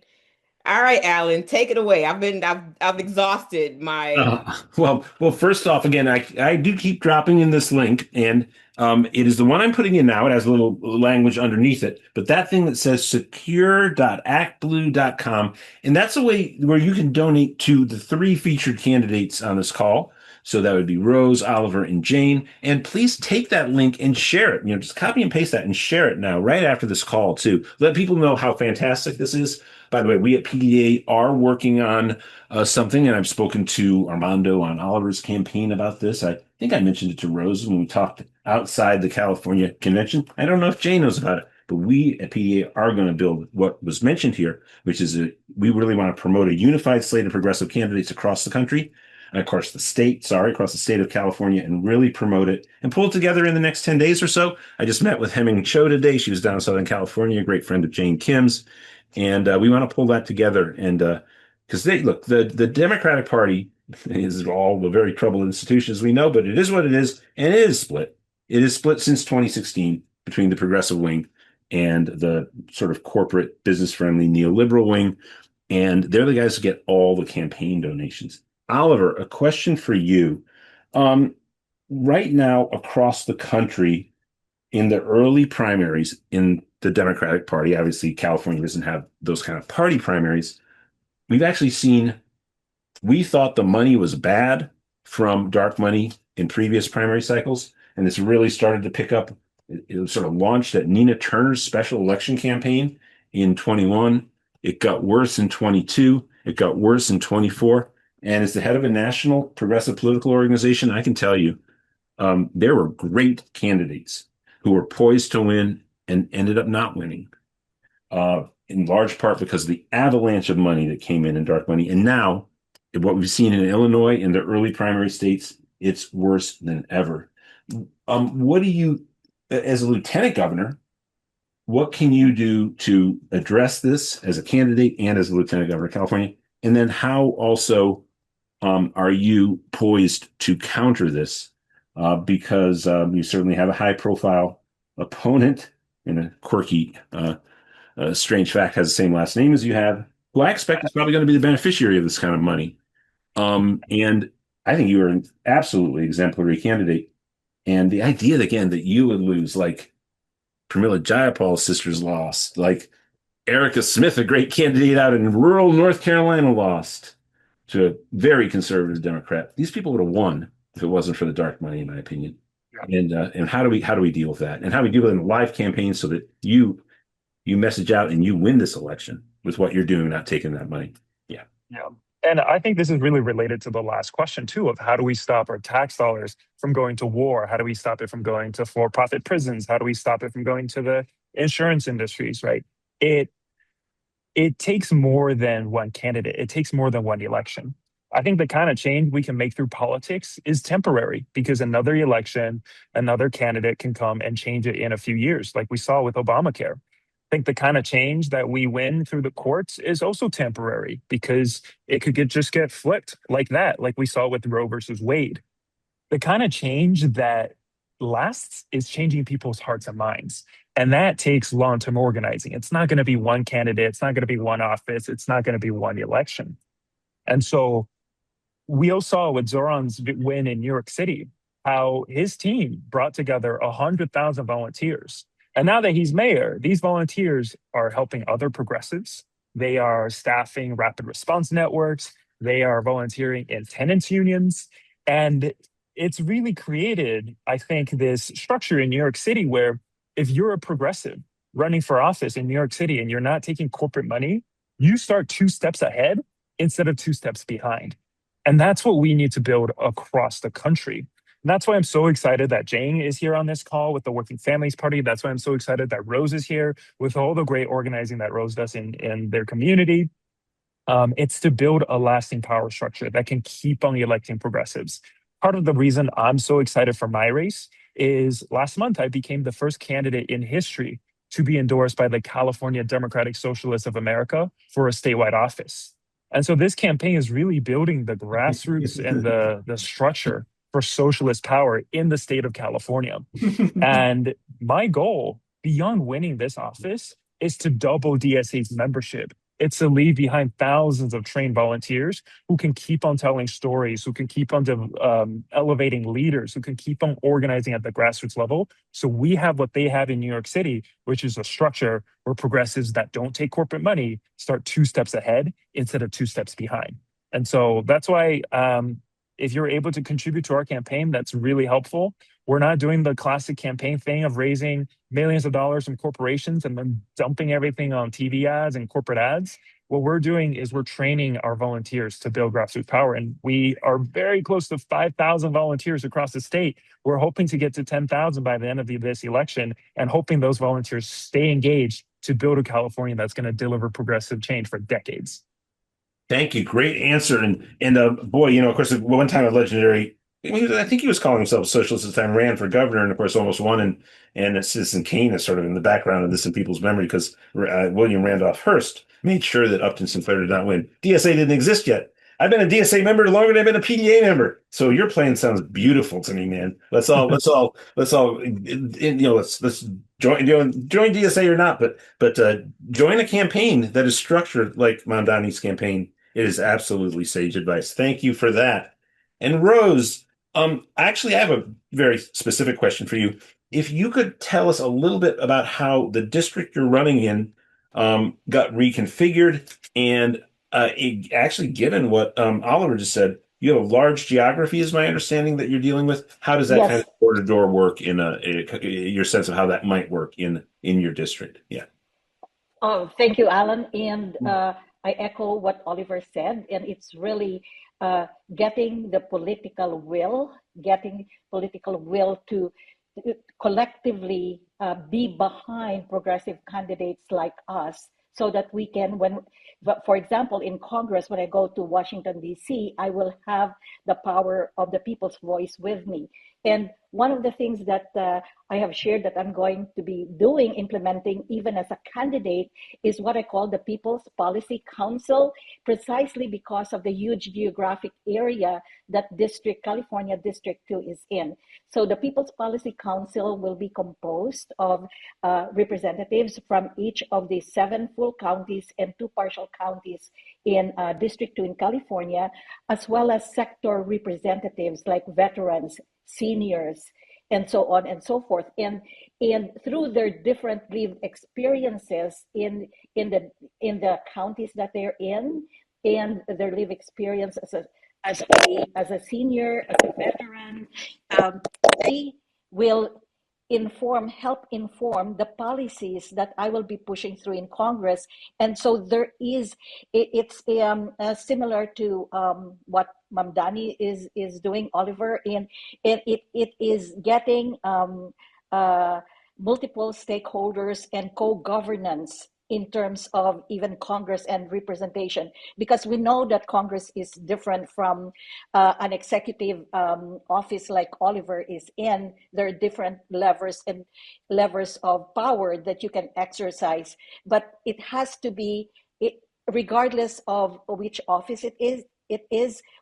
All right, Alan, take it away. I've exhausted my. Well, first off, again, I do keep dropping in this link, and it is the one I'm putting in now. It has a little language underneath it, but that thing that says secure.actblue.com, and that's a way where you can donate to the 3 featured candidates on this call. So that would be Rose, Oliver, and Jane. And please take that link and share it. Just copy and paste that and share it now, right after this call, too. Let people know how fantastic this is. By the way, we at PDA are working on something, and I've spoken to Armando on Oliver's campaign about this. I think I mentioned it to Rose when we talked outside the California convention. I don't know if Jane knows about it, but we at PDA are going to build what was mentioned here, which is we really want to promote a unified slate of progressive candidates across the country. And of course, across the state of California, and really promote it and pull it together in the next 10 days or so. I just met with Hemming Cho today. She was down in Southern California, a great friend of Jane Kim's. And we want to pull that together. And because the Democratic Party is all a very troubled institution, as we know, but it is what it is. And it is split. It is split since 2016 between the progressive wing and the sort of corporate, business-friendly neoliberal wing. And they're the guys who get all the campaign donations. Oliver, a question for you. Right now, across the country, in the early primaries in the Democratic Party, obviously California doesn't have those kind of party primaries. We've actually seen, we thought the money was bad from dark money in previous primary cycles. and it's really started to pick up. It was sort of launched at Nina Turner's special election campaign in 21. It got worse in 22. It got worse in 24. And as the head of a national progressive political organization, I can tell you, there were great candidates who were poised to win and ended up not winning, in large part because of the avalanche of money that came in dark money. And now, what we've seen in Illinois in the early primary states, it's worse than ever. What do you, as a lieutenant governor, what can you do to address this as a candidate and as a lieutenant governor of California? And then how also are you poised to counter this? Because you certainly have a high profile opponent and a quirky, strange fact has the same last name as you have, who I expect is probably going to be the beneficiary of this kind of money. And I think you are an absolutely exemplary candidate. And the idea, again, that you would lose, like Pramila Jayapal's sisters lost, like Erica Smith, a great candidate out in rural North Carolina, lost to a very conservative Democrat. These people would have won if it wasn't for the dark money, in my opinion. Yeah. And how do we deal with that? And how do we deal with it in live campaigns so that you message out and you win this election with what you're doing, not taking that money? Yeah. Yeah. And I think this is really related to the last question too, of how do we stop our tax dollars from going to war? How do we stop it from going to for-profit prisons? How do we stop it from going to the insurance industries, right? It takes more than one candidate. It takes more than one election. I think the kind of change we can make through politics is temporary because another election, another candidate can come and change it in a few years, like we saw with Obamacare. I think the kind of change that we win through the courts is also temporary because it could just get flipped like that, like we saw with Roe versus Wade. The kind of change that lasts is changing people's hearts and minds. And that takes long-term organizing. It's not going to be one candidate. It's not going to be one office. It's not going to be one election. And so we all saw with Zoran's win in New York City, how his team brought together 100,000 volunteers. And now that he's mayor, these volunteers are helping other progressives. They are staffing rapid response networks. They are volunteering in tenants unions. And it's really created, I think, this structure in New York City where if you're a progressive running for office in New York City and you're not taking corporate money, you start 2 steps ahead instead of 2 steps behind. And that's what we need to build across the country. And that's why I'm so excited that Jane is here on this call with the Working Families Party. That's why I'm so excited that Rose is here with all the great organizing that Rose does in their community. It's to build a lasting power structure that can keep on electing progressives. Part of the reason I'm so excited for my race is last month I became the first candidate in history to be endorsed by the California Democratic Socialists of America for a statewide office. And so this campaign is really building the grassroots and the structure for socialist power in the state of California. And my goal beyond winning this office is to double DSA's membership. It's to leave behind thousands of trained volunteers who can keep on telling stories, who can keep on elevating leaders, who can keep on organizing at the grassroots level. So we have what they have in New York City, which is a structure where progressives that don't take corporate money start 2 steps ahead instead of 2 steps behind. And so that's why if you're able to contribute to our campaign, that's really helpful. We're not doing the classic campaign thing of raising millions of dollars from corporations and then dumping everything on TV ads and corporate ads. What we're doing is we're training our volunteers to build grassroots power. And we are very close to 5,000 volunteers across the state. We're hoping to get to 10,000 by the end of this election and hoping those volunteers stay engaged to build a California that's going to deliver progressive change for decades. Thank you. Great answer. And boy, of course, one time a legendary, I think he was calling himself a socialist at the time, ran for governor, and of course almost won. And Citizen Kane is sort of in the background of this in people's memory because William Randolph Hearst made sure that Upton Sinclair did not win. DSA didn't exist yet. I've been a DSA member longer than I've been a PDA member. So your plan sounds beautiful to me, man. Let's join DSA or not, but join a campaign that is structured like Mamdani's campaign. It is absolutely sage advice. Thank you for that. And Rose, actually, I have a very specific question for you. If you could tell us a little bit about how the district you're running in got reconfigured, and actually, given what Oliver just said, you have a large geography, is my understanding, that you're dealing with. How does that kind Yes. of door-to-door work in your sense of how that might work in your district? Yeah. Oh, thank you, Alan. And I echo what Oliver said. And it's really uh, getting the political will to collectively be behind progressive candidates like us so that we can, for example, in Congress, when I go to Washington, D.C., I will have the power of the people's voice with me. And one of the things that I have shared that I'm going to be doing, implementing even as a candidate, is what I call the People's Policy Council, precisely because of the huge geographic area that California District 2 is in. So the People's Policy Council will be composed of representatives from each of the 7 full counties and 2 partial counties in District 2 in California, as well as sector representatives like veterans, seniors, and so on and so forth. And through their different lived experiences in the counties that they're in, and their lived experience as a senior, as a veteran, they will help inform the policies that I will be pushing through in Congress. And so it's similar to what Mamdani is doing, Oliver, and it is getting multiple stakeholders and co-governance in terms of even Congress and representation, because we know that Congress is different from an executive office like Oliver is in. There are different levers of power that you can exercise, but it has to be, regardless of which office it is,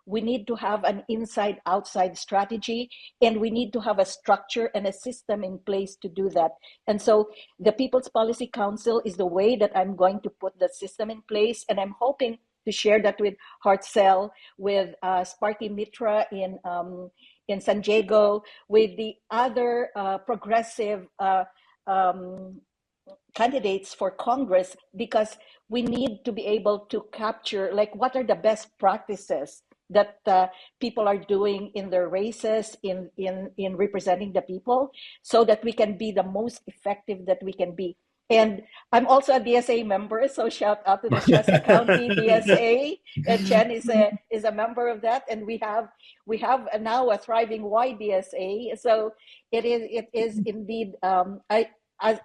we need to have an inside outside strategy, and we need to have a structure and a system in place to do that. And so the People's Policy Council is the way that I'm going to put the system in place, and I'm hoping to share that with Hartzell, with Sparky Mitra in San Diego, with the other progressive candidates for Congress, because we need to be able to capture, like, what are the best practices that people are doing in their races, in representing the people, so that we can be the most effective that we can be. And I'm also a DSA member, so shout out to the Shasta County DSA. And Chen is a member of that, and we have now a thriving YDSA. So it is indeed.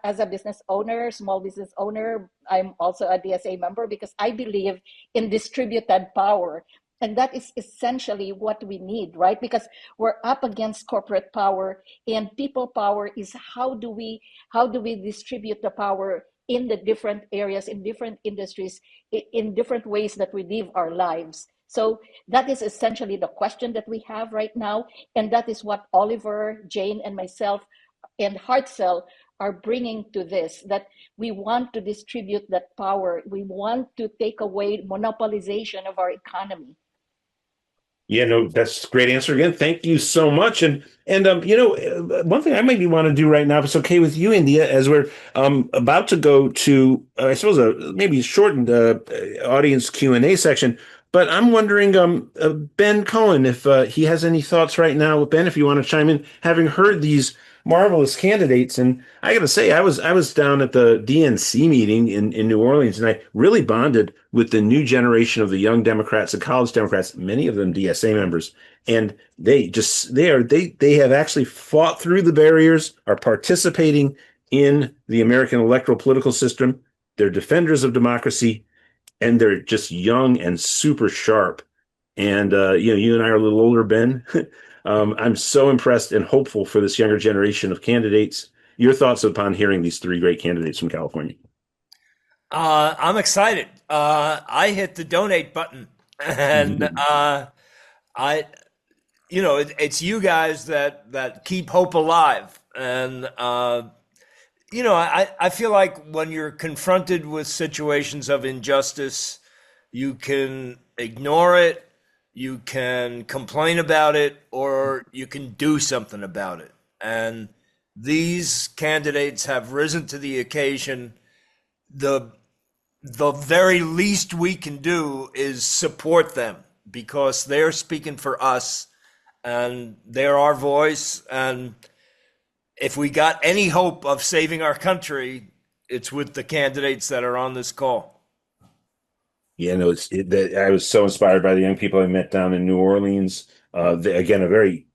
As a business owner, small business owner, I'm also a DSA member because I believe in distributed power. And that is essentially what we need, right? Because we're up against corporate power, and people power is how do we distribute the power in the different areas, in different industries, in different ways that we live our lives. So that is essentially the question that we have right now. And that is what Oliver, Jane, and myself and Hartzell are bringing to this, that we want to distribute that power. We want to take away monopolization of our economy. Yeah, no, that's a great answer again. Thank you so much. And one thing I maybe want to do right now, if it's okay with you, India, as we're about to go to, I suppose, maybe shortened audience Q&A section. But I'm wondering, Ben Cohen, if he has any thoughts right now. Ben, if you want to chime in, having heard these marvelous candidates. And I got to say, I was down at the DNC meeting in New Orleans, and I really bonded with the new generation of the young Democrats, the college Democrats, many of them DSA members. And they have actually fought through the barriers, are participating in the American electoral political system. They're defenders of democracy, and they're just young and super sharp. And you and I are a little older, Ben. I'm so impressed and hopeful for this younger generation of candidates. Your thoughts upon hearing these 3 great candidates from California? I'm excited. I hit the donate button, and it's you guys that keep hope alive. And I feel like when you're confronted with situations of injustice, you can ignore it, you can complain about it, or you can do something about it. And these candidates have risen to the occasion. The very least we can do is support them, because they're speaking for us and they're our voice. And if we got any hope of saving our country, it's with the candidates that are on this call. Yeah, no, I was so inspired by the young people I met down in New Orleans. Again, a very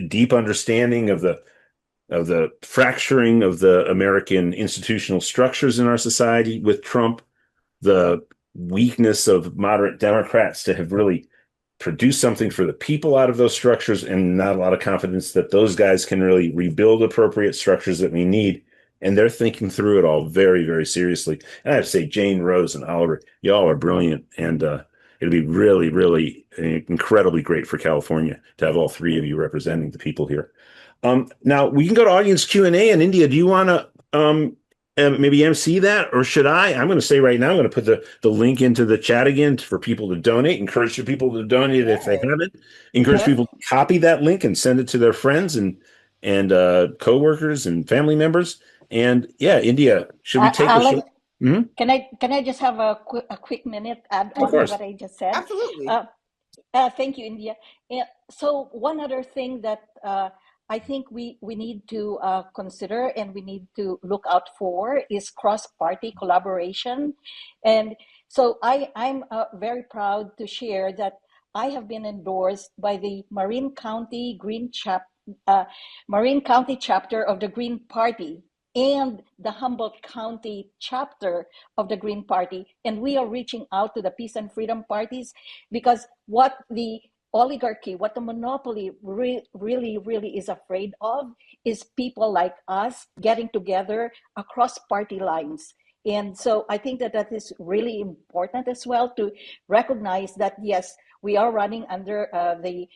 deep understanding of the fracturing of the American institutional structures in our society with Trump, the weakness of moderate Democrats to have really produced something for the people out of those structures, and not a lot of confidence that those guys can really rebuild appropriate structures that we need. And they're thinking through it all very, very seriously. And I have to say, Jane, Rose, and Oliver, y'all are brilliant. And it'll be really, really incredibly great for California to have all three of you representing the people here. Now we can go to audience Q&A. And India, do you want to maybe MC that, or should I? I'm going to say right now, I'm going to put the link into the chat again for people to donate. Encourage the people to donate if they haven't. Encourage people to copy that link and send it to their friends and coworkers and family members. And yeah, India, should we take Alan, a short? can I just have a quick minute add Of on to course. what I just said? Absolutely. Thank you, India. So one other thing that I think we need to consider and we need to look out for is cross-party collaboration. And so I'm very proud to share that I have been endorsed by the Marin County chapter of the Green Party and the Humboldt County chapter of the Green Party. And we are reaching out to the peace and freedom parties because what the oligarchy, what the monopoly really is afraid of is people like us getting together across party lines. And so I think that is really important as well to recognize that, yes, we are running under the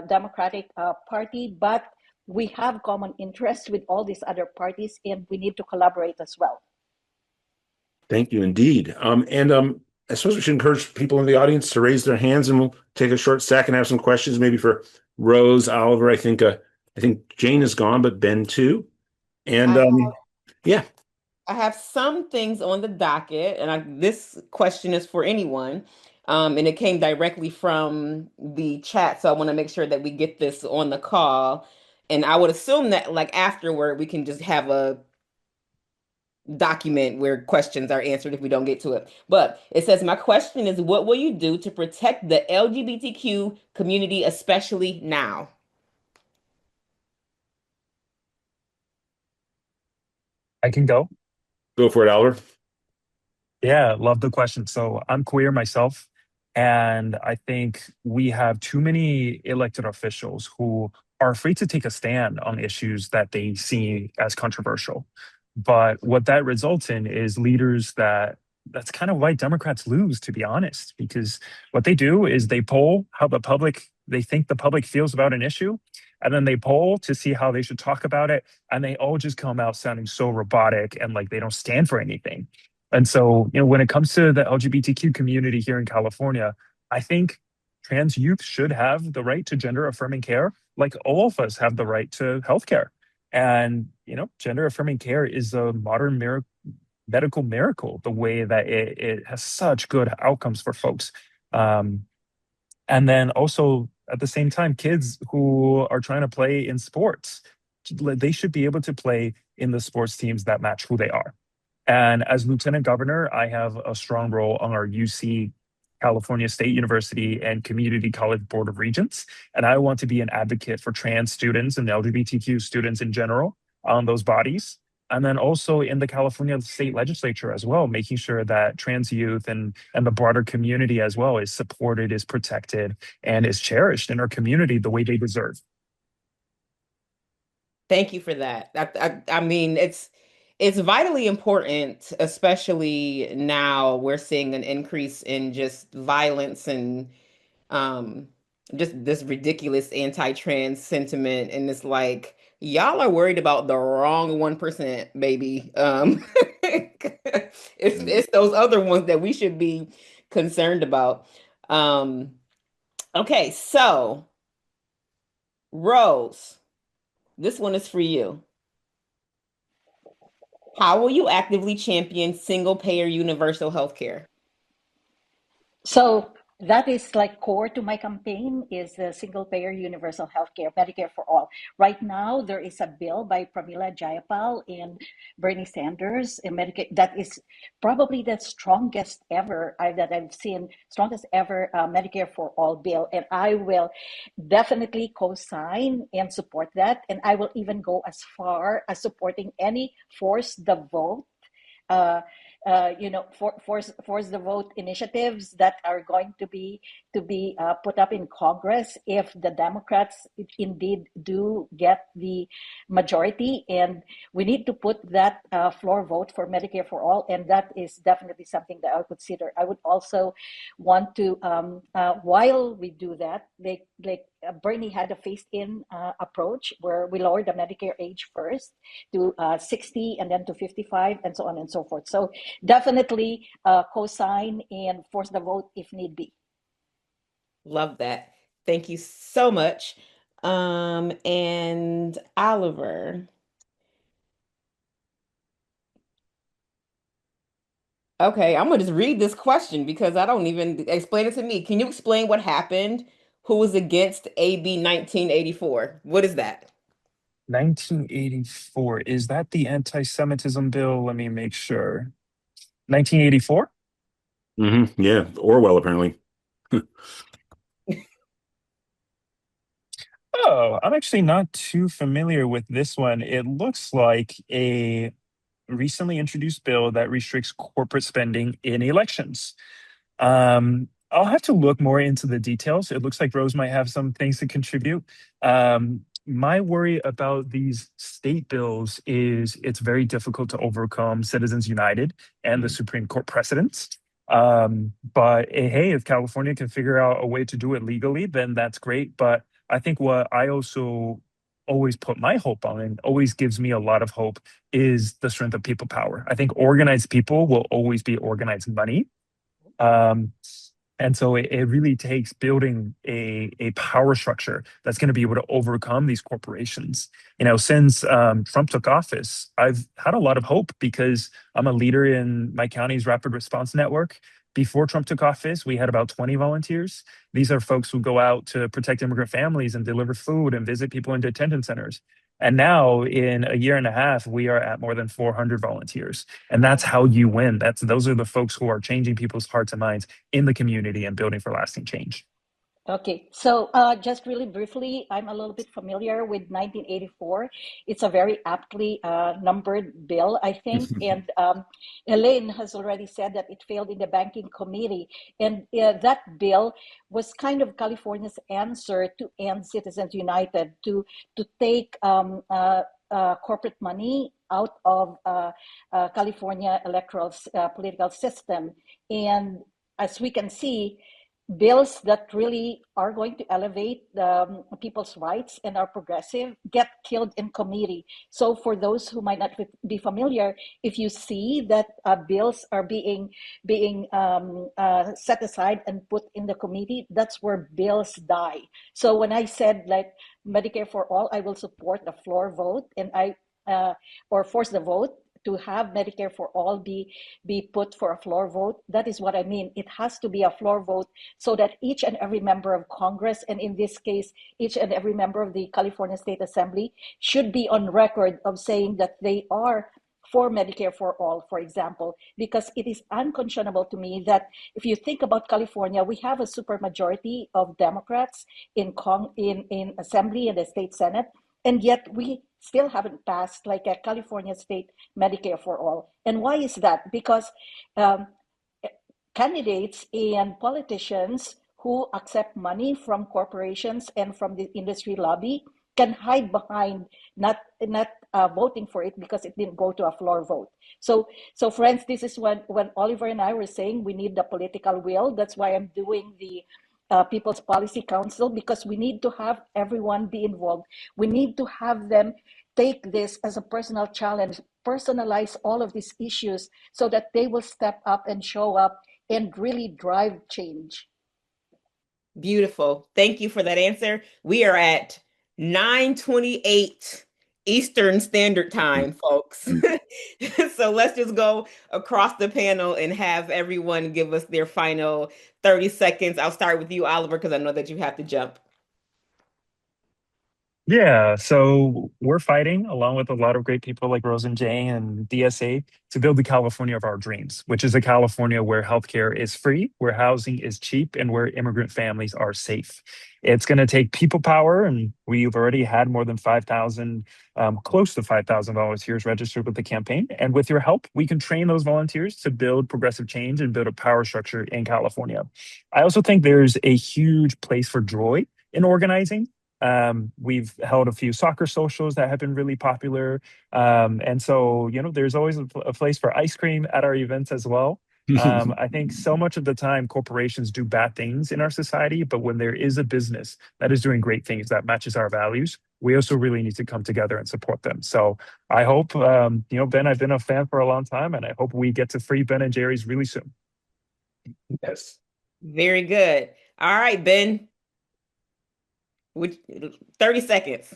Democratic Party, but we have common interests with all these other parties and we need to collaborate as well. Thank you indeed. I suppose we should encourage people in the audience to raise their hands, and we'll take a short second and have some questions, maybe for Rose, Oliver. I think Jane is gone, but Ben too. And yeah, I have some things on the docket, and this question is for anyone, and it came directly from the chat, so I want to make sure that we get this on the call. And I would assume that, like afterward, we can just have a document where questions are answered if we don't get to it. But it says, my question is, what will you do to protect the LGBTQ community, especially now? I can go. Go for it, Oliver. Yeah, love the question. So I'm queer myself, and I think we have too many elected officials who are afraid to take a stand on issues that they see as controversial. But what that results in is leaders that's kind of why Democrats lose, to be honest, because what they do is they poll how they think the public feels about an issue, and then they poll to see how they should talk about it, and they all just come out sounding so robotic and like they don't stand for anything. And so, when it comes to the LGBTQ community here in California, I think trans youth should have the right to gender affirming care, like all of us have the right to healthcare. And, gender affirming care is a modern medical miracle, the way that it has such good outcomes for folks. And then also at the same time, kids who are trying to play in sports, they should be able to play in the sports teams that match who they are. And as Lieutenant Governor, I have a strong role on our UC, California State University, and Community College Board of Regents. And I want to be an advocate for trans students and LGBTQ students in general on those bodies. And then also in the California State Legislature as well, making sure that trans youth and the broader community as well is supported, is protected, and is cherished in our community the way they deserve. Thank you for that. I mean, it's vitally important, especially now we're seeing an increase in just violence and just this ridiculous anti-trans sentiment. And it's like, y'all are worried about the wrong 1%, baby. It's those other ones that we should be concerned about. Okay, so Rose, this one is for you. How will you actively champion single payer universal health care? So That is like core to my campaign is the single payer universal healthcare, Medicare for all. Right now, there is a bill by Pramila Jayapal and Bernie Sanders in Medicare that is probably the strongest ever that I've seen, strongest ever Medicare for all bill. And I will definitely co-sign and support that. And I will even go as far as supporting any force the vote uh, force the vote initiatives that are going to be put up in Congress if the Democrats indeed do get the majority, and we need to put that floor vote for Medicare for all, and that is definitely something that I would consider. I would also want to, while we do that, Bernie had a phased-in approach where we lowered the Medicare age first to 60 and then to 55 and so on and so forth. So definitely co-sign and force the vote if need be. Love that. Thank you so much. And Oliver. Okay, I'm gonna just read this question because I don't even explain it to me. Can you explain what happened? Who was against AB 1984? What is that? 1984. Is that the anti-Semitism bill? Let me make sure. 1984? Yeah, Orwell apparently. Oh, I'm actually not too familiar with this one. It looks like a recently introduced bill that restricts corporate spending in elections. I'll have to look more into the details. It looks like Rose might have some things to contribute. My worry about these state bills is it's very difficult to overcome Citizens United and the Supreme Court precedents. But hey, if California can figure out a way to do it legally, then that's great. But I think what I also always put my hope on and always gives me a lot of hope is the strength of people power. I think organized people will always be organized money. Um, and so it really takes building a power structure that's going to be able to overcome these corporations. Since Trump took office, I've had a lot of hope because I'm a leader in my county's rapid response network. Before Trump took office, we had about 20 volunteers. These are folks who go out to protect immigrant families and deliver food and visit people in detention centers. And now, in a year and a half, we are at more than 400 volunteers. And that's how you win. Those are the folks who are changing people's hearts and minds in the community and building for lasting change. Okay, so just really briefly, I'm a little bit familiar with 1984. It's a very aptly numbered bill, I think. And Elaine has already said that it failed in the banking committee. And that bill was kind of California's answer to end Citizens United, to take corporate money out of California electoral political system. And as we can see, bills that really are going to elevate people's rights and are progressive get killed in committee. So for those who might not be familiar, if you see that bills are being set aside and put in the committee, that's where bills die. So when I said like Medicare for all, I will support the floor vote and or force the vote to have Medicare for all be put for a floor vote. That is what I mean. It has to be a floor vote so that each and every member of Congress, and in this case, each and every member of the California State Assembly, should be on record of saying that they are for Medicare for all, for example, because it is unconscionable to me that if you think about California, we have a supermajority of Democrats in Assembly and the State Senate, and yet we still haven't passed like a California state Medicare for all. And why is that? Because candidates and politicians who accept money from corporations and from the industry lobby can hide behind not voting for it because it didn't go to a floor vote. So friends, this is when Oliver and I were saying we need the political will. That's why I'm doing the People's Policy Council, because we need to have everyone be involved. We need to have them take this as a personal challenge, personalize all of these issues so that they will step up and show up and really drive change. Beautiful. Thank you for that answer. We are at 9:28 Eastern Standard Time, folks. So let's just go across the panel and have everyone give us their final 30 seconds. I'll start with you, Oliver, because I know that you have to jump. Yeah, so we're fighting along with a lot of great people like Rose and Jay and DSA to build the California of our dreams, which is a California where healthcare is free, where housing is cheap, and where immigrant families are safe. It's going to take people power, and we've already had more than 5,000, close to 5,000 volunteers registered with the campaign. And with your help, we can train those volunteers to build progressive change and build a power structure in California. I also think there's a huge place for joy in organizing. We've held a few soccer socials that have been really popular. And so, there's always a place for ice cream at our events as well. I think so much of the time corporations do bad things in our society, but when there is a business that is doing great things that matches our values, we also really need to come together and support them. So I hope, Ben, I've been a fan for a long time, and I hope we get to free Ben and Jerry's really soon. Yes. Very good. All right, Ben. 30 seconds.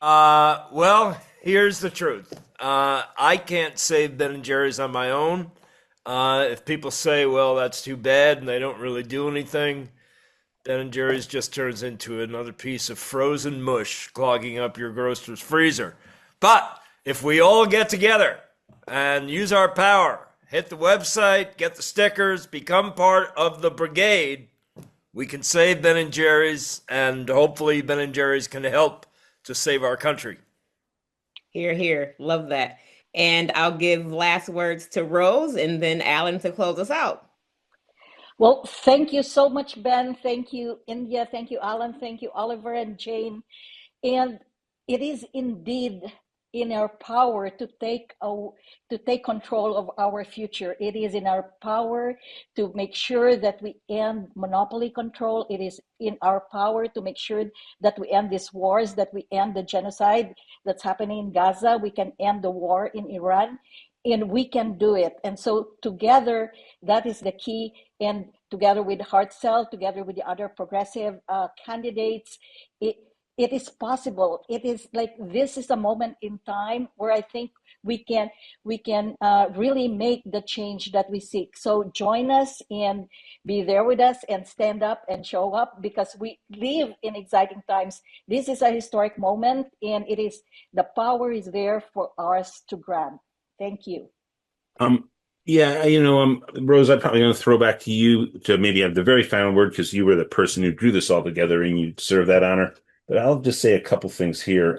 Well, here's the truth. I can't save Ben and Jerry's on my own. If people say, well, that's too bad and they don't really do anything, Ben and Jerry's just turns into another piece of frozen mush clogging up your grocer's freezer. But if we all get together and use our power, hit the website, get the stickers, become part of the brigade, we can save Ben and Jerry's, and hopefully Ben and Jerry's can help to save our country. Hear, hear. Love that. And I'll give last words to Rose and then Alan to close us out. Well, thank you so much, Ben. Thank you, India. Thank you, Alan. Thank you, Oliver and Jane. And it is indeed in our power to take control of our future. It is in our power to make sure that we end monopoly control. It is in our power to make sure that we end these wars, that we end the genocide that's happening in Gaza. We can end the war in Iran, and we can do it. And so together, that is the key. And together with Hartzell, together with the other progressive candidates, it is possible. It is like, this is a moment in time where I think we can really make the change that we seek. So join us and be there with us and stand up and show up, because we live in exciting times. This is a historic moment, and the power is there for us to grab. Thank you. Yeah, Rose, I'm probably going to throw back to you to maybe have the very final word, because you were the person who drew this all together and you deserve that honor. But I'll just say a couple things here.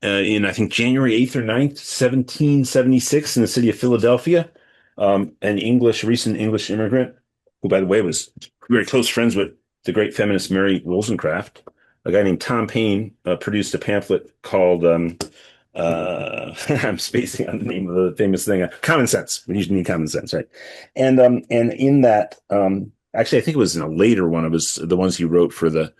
In, I think, January 8th or 9th, 1776, in the city of Philadelphia, an recent English immigrant, who, by the way, was very close friends with the great feminist Mary Wollstonecraft, a guy named Tom Paine, produced a pamphlet called, I'm spacing on the name of the famous thing, Common Sense. We usually need common sense, right? And in that, actually, I think it was in a later one. It was the ones he wrote for the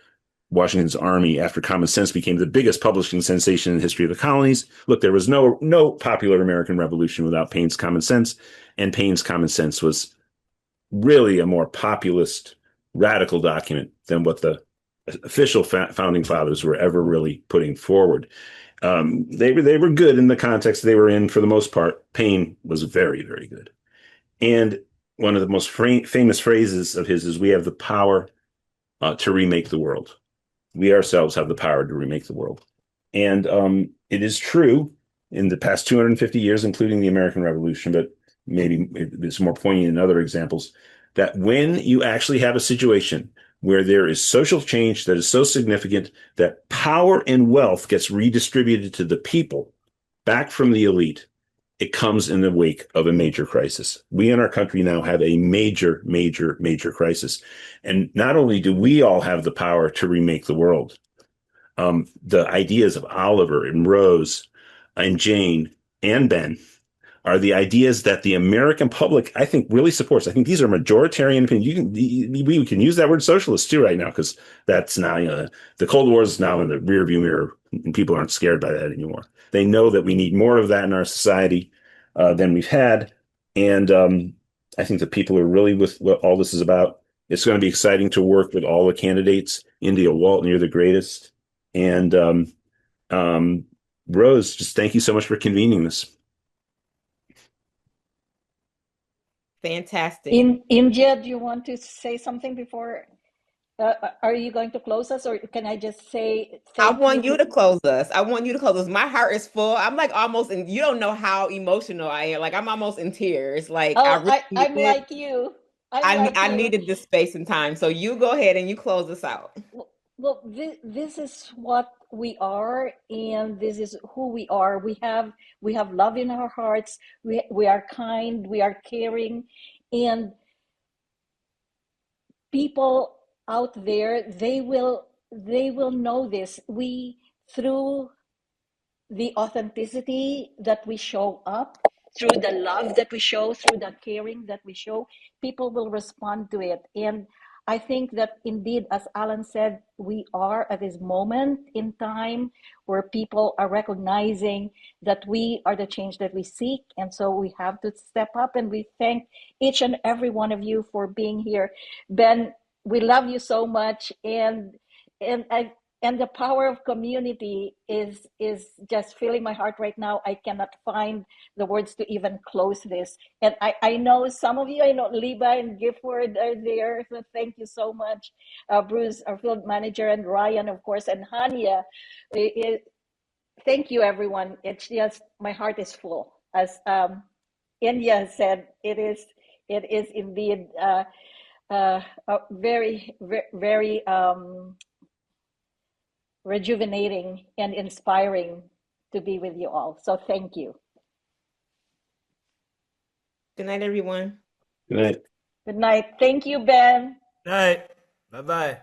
Washington's Army after Common Sense became the biggest publishing sensation in the history of the colonies. Look, there was no popular American Revolution without Paine's Common Sense, and Paine's Common Sense was really a more populist, radical document than what the official founding fathers were ever really putting forward. They were good in the context they were in for the most part. Paine was very, very good. And one of the most famous phrases of his is, "We have the power to remake the world. We ourselves have the power to remake the world." And it is true in the past 250 years, including the American Revolution, but maybe it's more poignant in other examples, that when you actually have a situation where there is social change that is so significant that power and wealth gets redistributed to the people back from the elite, it comes in the wake of a major crisis. We in our country now have a major, major, major crisis. And not only do we all have the power to remake the world, the ideas of Oliver and Rose and Jane and Ben are the ideas that the American public, I think, really supports. I think these are majoritarian opinions. We can use that word socialist too right now, because that's now, the Cold War is now in the rearview mirror, and people aren't scared by that anymore. They know that we need more of that in our society than we've had. And I think that people are really with what all this is about. It's going to be exciting to work with all the candidates. India Walton, you're the greatest. And Rose, just thank you so much for convening this. Fantastic. India, do you want to say something before? Are you going to close us, or can I just say I thank want you? you to close us. I want you to close us. My heart is full. I'm like almost in, you don't know how emotional I am. Like I'm almost in tears. Like I Oh, really I'm needed, like you. I'm like I you. needed this space and time. So you go ahead and you close us out. Well, this is what we are, and this is who we are. We have love in our hearts. We are kind. We are caring, and people out there, they will know this. We through the authenticity that we show up, through the love that we show, through the caring that we show, people will respond to it. And I think that indeed, as Alan said, we are at this moment in time where people are recognizing that we are the change that we seek. And so we have to step up, and we thank each and every one of you for being here. Ben, we love you so much. And and the power of community is just filling my heart right now. I cannot find the words to even close this. And I know some of you, I know Liba and Gifford are there, so thank you so much. Bruce, our field manager, and Ryan, of course, and Hania. Thank you, everyone. It's just, my heart is full. As India said, it is indeed very, very rejuvenating and inspiring to be with you all. So thank you. Good night, everyone. Good night. Good night. Thank you, Ben. Night. Bye-bye.